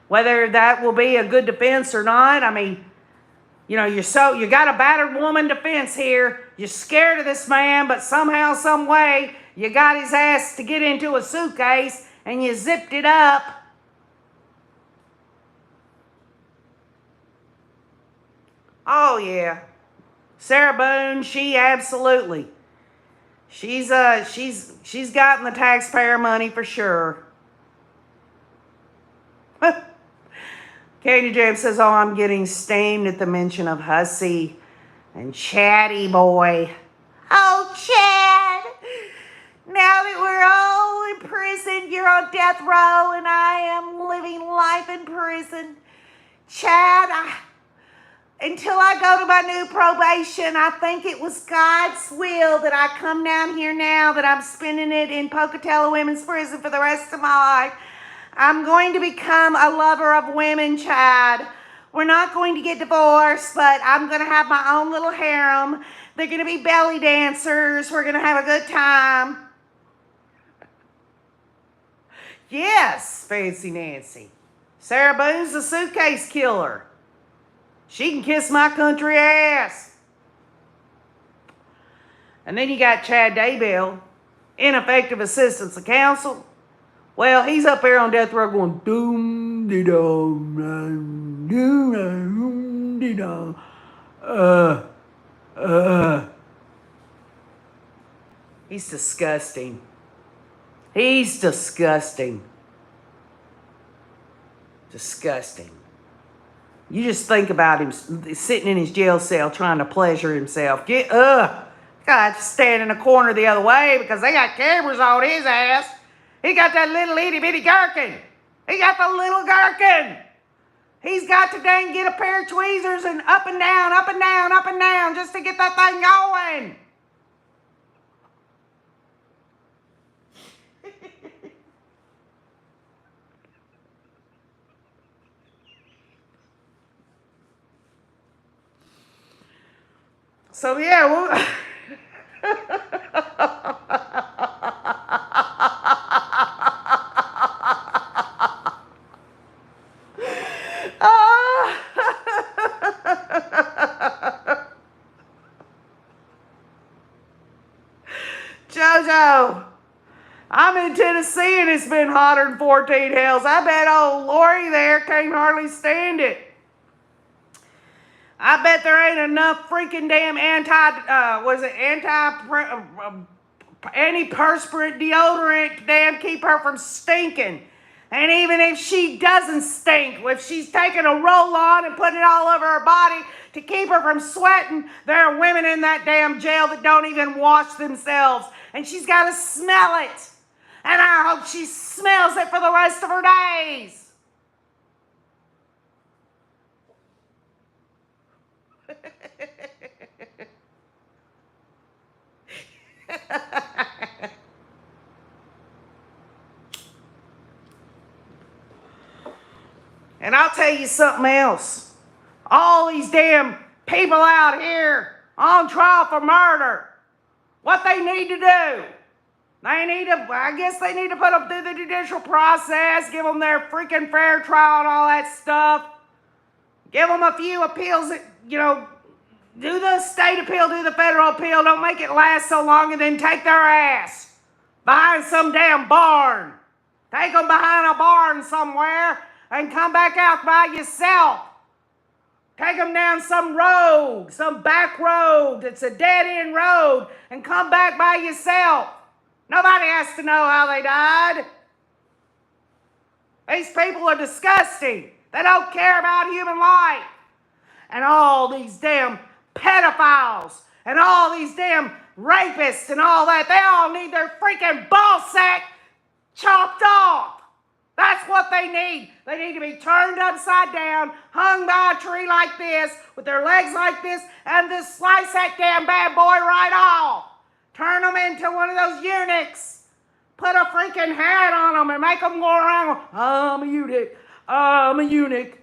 Whether that will be a good defense or not, I mean, you know, you got a battered woman defense here. You're scared of this man, but somehow, some way, you got his ass to get into a suitcase and you zipped it up. Oh yeah, Sarah Boone, she absolutely, she's gotten the taxpayer money for sure. Katie James says, oh, I'm getting steamed at the mention of Hussey and Chatty Boy. Oh, Chad, now that we're all in prison, you're on death row and I am living life in prison. Chad, until I go to my new probation, I think it was God's will that I come down here now, that I'm spending it in Pocatello Women's Prison for the rest of my life. I'm going to become a lover of women, Chad. We're not going to get divorced, but I'm going to have my own little harem. They're going to be belly dancers. We're going to have a good time. Yes, Fancy Nancy. Sarah Boone's the suitcase killer. She can kiss my country ass. And then you got Chad Daybell, ineffective assistance of counsel. Well, he's up there on death row going, doom de dum doom de dum. He's disgusting. He's disgusting. Disgusting. You just think about him sitting in his jail cell trying to pleasure himself. God, stand in the corner the other way because they got cameras on his ass. He got that little itty bitty gherkin. He got the little gherkin. He's got to dang get a pair of tweezers and up and down, up and down, up and down just to get that thing going. So yeah, well, JoJo, I'm in Tennessee and it's been hotter than 14 hells. I bet old Lori there can't hardly stand it. I bet there ain't enough freaking damn antiperspirant deodorant to damn keep her from stinking. And even if she doesn't stink, if she's taking a roll-on and putting it all over her body to keep her from sweating, there are women in that damn jail that don't even wash themselves. And she's got to smell it. And I hope she smells it for the rest of her days. And I'll tell you something else. All these damn people out here on trial for murder, what they need to do, I guess they need to put them through the judicial process, give them their freaking fair trial and all that stuff. Give them a few appeals that, do the state appeal, do the federal appeal. Don't make it last so long and then take their ass behind some damn barn. Take them behind a barn somewhere and come back out by yourself. Take them down some road, some back road that's a dead-end road, and come back by yourself. Nobody has to know how they died. These people are disgusting. They don't care about human life. And all these damn pedophiles and all these damn rapists and all that, they all need their freaking ball sack chopped off. That's what they need. They need to be turned upside down, hung by a tree like this, with their legs like this, and just slice that damn bad boy right off. Turn them into one of those eunuchs. Put a freaking hat on them and make them go around, I'm a eunuch, I'm a eunuch.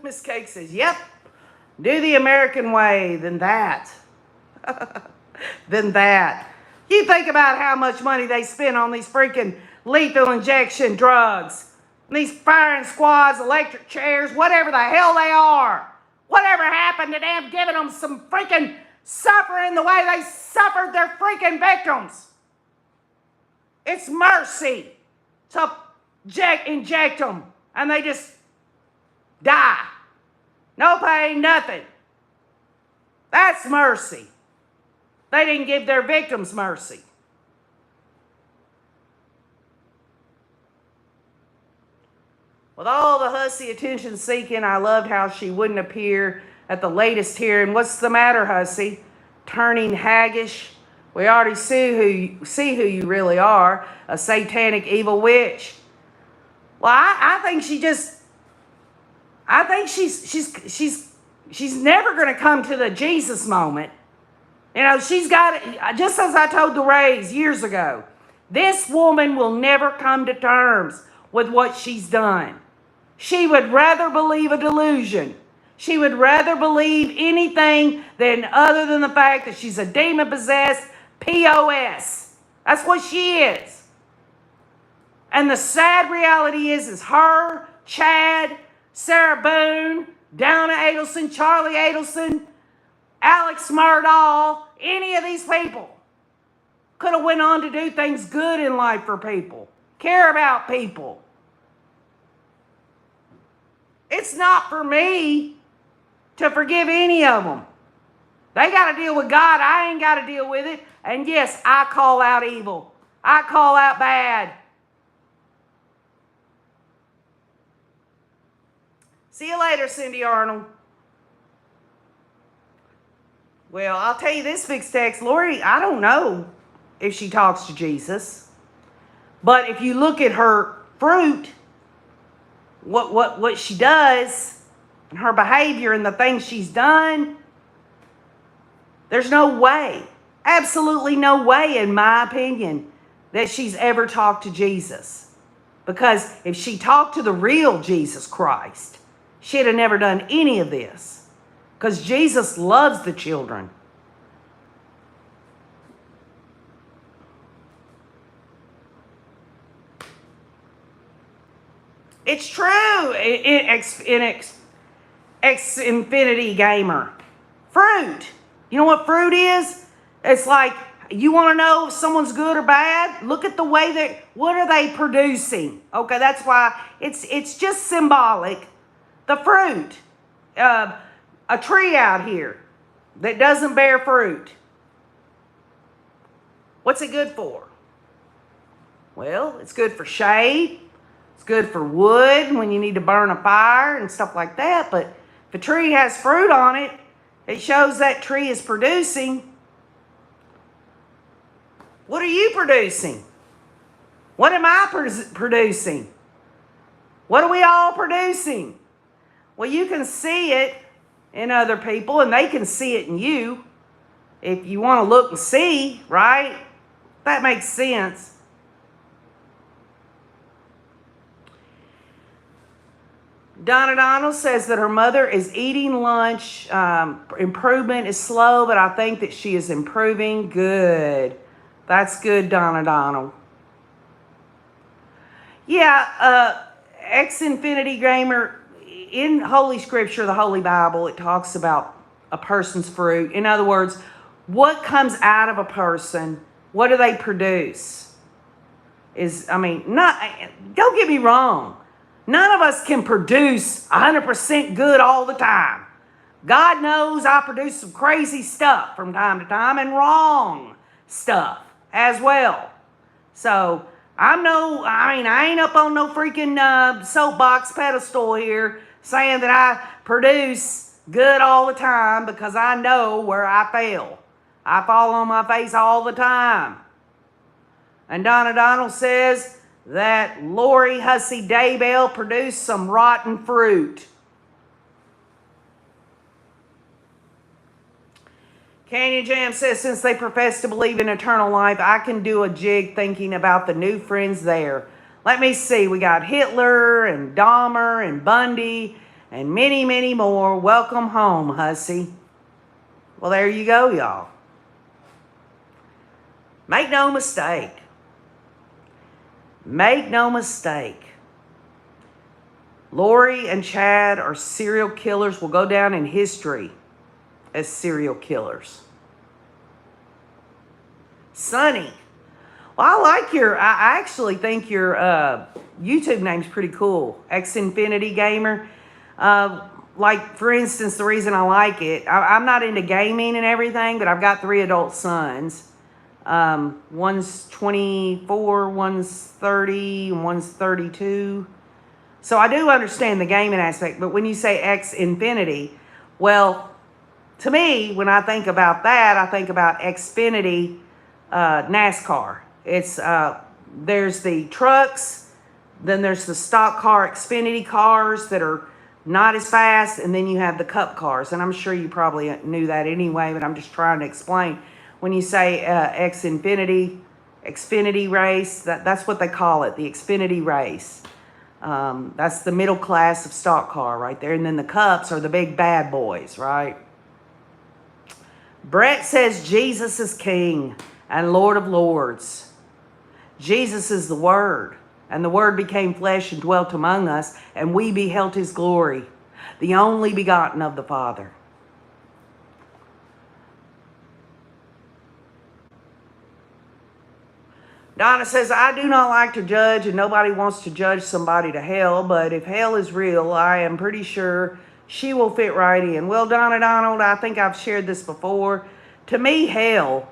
Miss Cake says, yep, do the American way, then that. Then that. You think about how much money they spend on these freaking lethal injection drugs. These firing squads, electric chairs, whatever the hell they are. Whatever happened to them giving them some freaking suffering the way they suffered their freaking victims? It's mercy to inject them and they just die. No pain, nothing. That's mercy. They didn't give their victims mercy. With all the hussy attention seeking, I loved how she wouldn't appear at the latest hearing. What's the matter, hussy? Turning haggish? We already see who you really are, a satanic evil witch. Well, I think she's never going to come to the Jesus moment. She's got it, just as I told the Rays years ago, this woman will never come to terms with what she's done. She would rather believe a delusion. She would rather believe anything other than the fact that she's a demon-possessed POS. That's what she is. And the sad reality is her, Chad, Sarah Boone, Donna Adelson, Charlie Adelson, Alex Murdaugh, any of these people could have went on to do things good in life for people, care about people. It's not for me to forgive any of them. They got to deal with God. I ain't got to deal with it. And yes, I call out evil. I call out bad. See you later, Cindy Arnold. Well, I'll tell you this, Fixed Text. Lori, I don't know if she talks to Jesus. But if you look at her fruit, what she does, and her behavior and the things she's done, there's no way, absolutely no way, in my opinion, that she's ever talked to Jesus. Because if she talked to the real Jesus Christ, she'd have never done any of this. Because Jesus loves the children. It's true in Infinity Gamer. Fruit. You know what fruit is? It's like, you want to know if someone's good or bad? Look at the way what are they producing? Okay, that's why it's just symbolic. The fruit. A tree out here that doesn't bear fruit. What's it good for? Well, it's good for shade. It's good for wood when you need to burn a fire and stuff like that. But if a tree has fruit on it, it shows that tree is producing. What are you producing? What am I producing? What are we all producing? Well, you can see it in other people, and they can see it in you. if you want to look and see, right? That makes sense. Donna Donald says that her mother is eating lunch. Improvement is slow, but I think that she is improving. Good. That's good, Donna Donald. Yeah, X-Infinity Gamer, in Holy Scripture, the Holy Bible, it talks about a person's fruit. In other words, what comes out of a person, what do they produce? Don't get me wrong. None of us can produce 100% good all the time. God knows I produce some crazy stuff from time to time and wrong stuff as well. So I ain't up on no freaking soapbox pedestal here saying that I produce good all the time, because I know where I fail. I fall on my face all the time. And Donna Donald says that Lori Hussey Daybell produced some rotten fruit. Canyon Jam says, since they profess to believe in eternal life, I can do a jig thinking about the new friends there. Let me see. We got Hitler and Dahmer and Bundy and many, many more. Welcome home, Hussey. Well, there you go, y'all. Make no mistake. Make no mistake. Lori and Chad are serial killers, will go down in history as serial killers. Sonny. Well, I actually think your YouTube name's pretty cool. X-Infinity Gamer. Like, for instance, the reason I like it, I'm not into gaming and everything, but I've got 3 adult sons. One's 24, one's 30, and one's 32. So I do understand the gaming aspect, but when you say X-Infinity, well, to me, when I think about that, I think about Xfinity NASCAR. It's there's the trucks, then there's the stock car Xfinity cars that are not as fast, and then you have the cup cars. And I'm sure you probably knew that anyway, but I'm just trying to explain. When you say Xfinity race, that's what they call it, the Xfinity race. That's the middle class of stock car right there. And then the cups are the big bad boys, right? Brett says Jesus is King and Lord of Lords. Jesus is the Word, and the Word became flesh and dwelt among us, and we beheld His glory, the only begotten of the Father. Donna says, I do not like to judge, and nobody wants to judge somebody to hell, but if hell is real, I am pretty sure she will fit right in. Well, Donna Donald, I think I've shared this before. To me, hell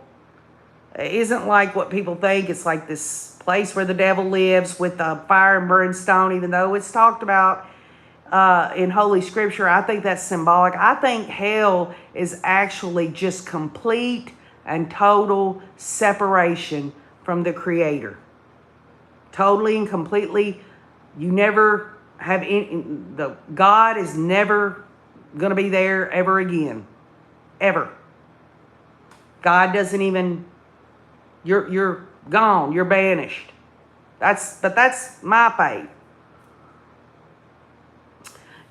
isn't like what people think. It's like this place where the devil lives with fire and brimstone, even though it's talked about in Holy Scripture. I think that's symbolic. I think hell is actually just complete and total separation from the Creator. Totally and completely. You never have God is never going to be there ever again. Ever. God doesn't even, you're gone. You're banished. But that's my faith.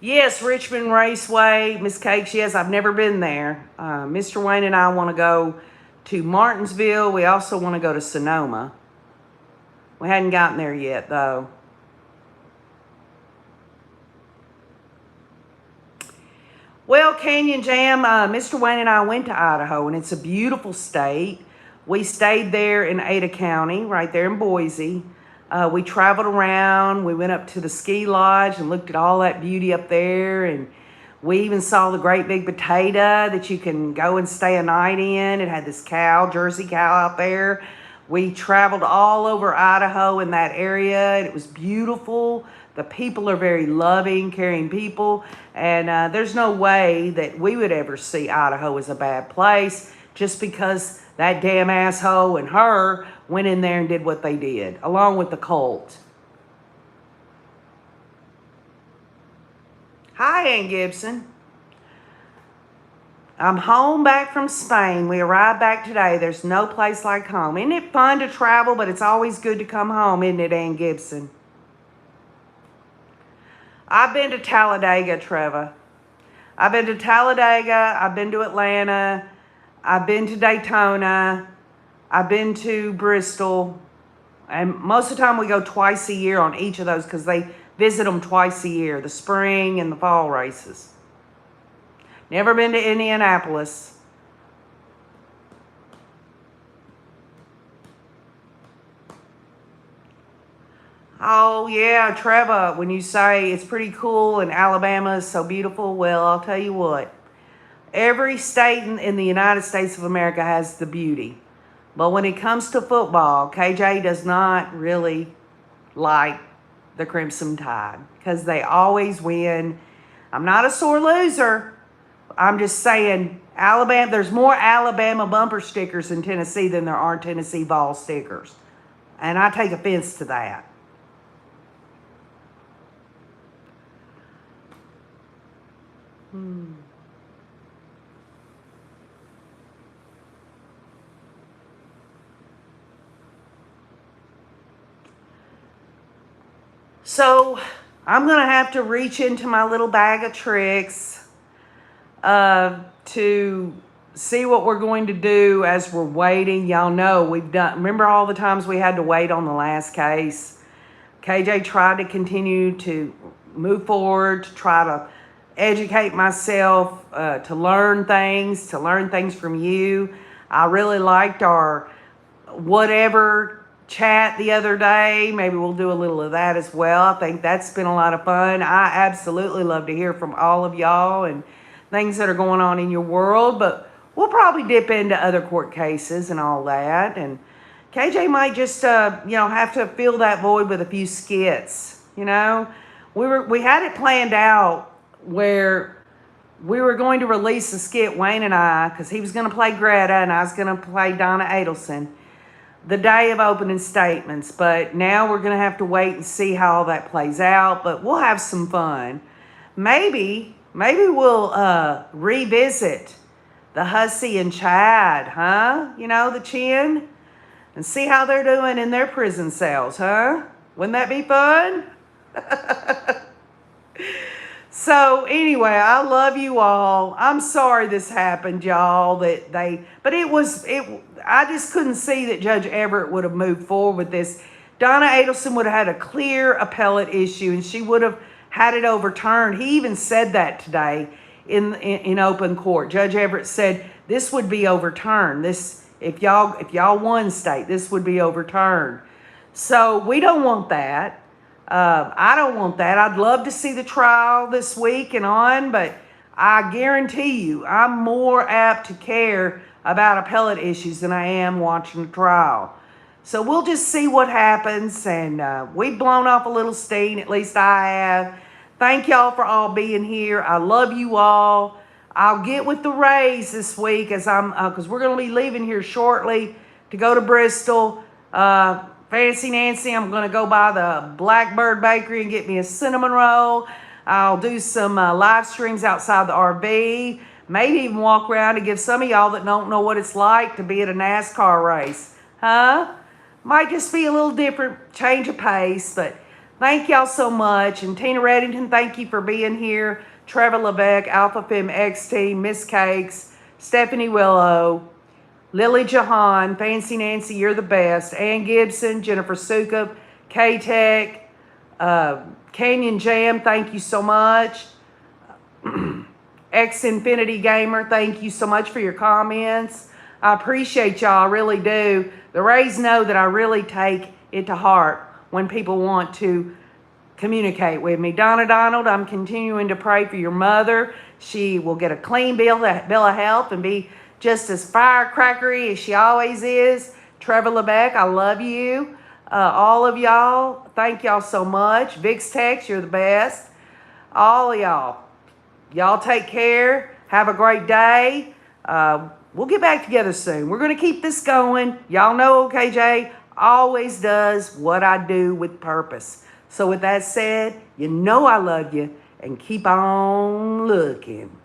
Yes, Richmond Raceway, Miss Cakes, yes, I've never been there. Mr. Wayne and I want to go to Martinsville. We also want to go to Sonoma. We hadn't gotten there yet, though. Well, Canyon Jam, Mr. Wayne and I went to Idaho, and it's a beautiful state. We stayed there in Ada County, right there in Boise. We traveled around. We went up to the ski lodge and looked at all that beauty up there, and we even saw the great big potato that you can go and stay a night in. It had this cow, Jersey cow out there. We traveled all over Idaho in that area, and it was beautiful. The people are very loving, caring people, and there's no way that we would ever see Idaho as a bad place just because that damn asshole and her went in there and did what they did, along with the cult. Hi, Ann Gibson. I'm home back from Spain. We arrived back today. There's no place like home. Isn't it fun to travel, but it's always good to come home, isn't it, Ann Gibson? I've been to Talladega, Trevor. I've been to Talladega. I've been to Atlanta. I've been to Daytona. I've been to Bristol. And most of the time we go twice a year on each of those because they visit them twice a year, the spring and the fall races. Never been to Indianapolis. Oh, yeah, Trevor, when you say it's pretty cool and Alabama is so beautiful, well, I'll tell you what. Every state in the United States of America has the beauty. But when it comes to football, KJ does not really like the Crimson Tide because they always win. I'm not a sore loser. I'm just saying, Alabama. There's more Alabama bumper stickers in Tennessee than there are Tennessee ball stickers. And I take offense to that. So I'm going to have to reach into my little bag of tricks to see what we're going to do as we're waiting. Y'all know remember all the times we had to wait on the last case? KJ tried to continue to move forward, to try to educate myself, to learn things from you. I really liked our whatever chat the other day. Maybe we'll do a little of that as well. I think that's been a lot of fun. I absolutely love to hear from all of y'all and things that are going on in your world, but we'll probably dip into other court cases and all that. And KJ might just, have to fill that void with a few skits. We had it planned out where we were going to release a skit, Wayne and I, because he was going to play Greta and I was going to play Donna Adelson, the day of opening statements. But now we're going to have to wait and see how all that plays out. But we'll have some fun. Maybe we'll revisit the Hussey and Chad, huh? The Chin, and see how they're doing in their prison cells, huh? Wouldn't that be fun? So anyway, I love you all. I'm sorry this happened, y'all. I just couldn't see that Judge Everett would have moved forward with this. Donna Adelson would have had a clear appellate issue, and she would have had it overturned. He even said that today in open court. Judge Everett said this would be overturned. If y'all won state, this would be overturned. So we don't want that. I don't want that. I'd love to see the trial this week and on, but I guarantee you I'm more apt to care about appellate issues than I am watching the trial. So we'll just see what happens, and we've blown off a little steam, at least I have. Thank y'all for all being here. I love you all. I'll get with the Rays this week because we're going to be leaving here shortly to go to Bristol. Fancy Nancy, I'm going to go by the Blackbird Bakery and get me a cinnamon roll. I'll do some live streams outside the RV. Maybe even walk around and give some of y'all that don't know what it's like to be at a NASCAR race. Huh? Might just be a little different, change of pace, but thank y'all so much. And Tina Reddington, thank you for being here. Trevor Levesque, Alpha Femme X Team, Miss Cakes, Stephanie Willow, Lily Jahan, Fancy Nancy, you're the best. Ann Gibson, Jennifer Sukup, K-Tech, Canyon Jam, thank you so much. X Infinity Gamer, thank you so much for your comments. I appreciate y'all, I really do. The Rays know that I really take it to heart when people want to communicate with me. Donna Donald, I'm continuing to pray for your mother. She will get a clean bill of health and be just as firecrackery as she always is. Trevor Lebeck, I love you. All of y'all, thank y'all so much. Vix Tex, you're the best. All of y'all. Y'all take care. Have a great day. We'll get back together soon. We're going to keep this going. Y'all know KJ always does what I do with purpose. So with that said, you know I love you, and keep on looking.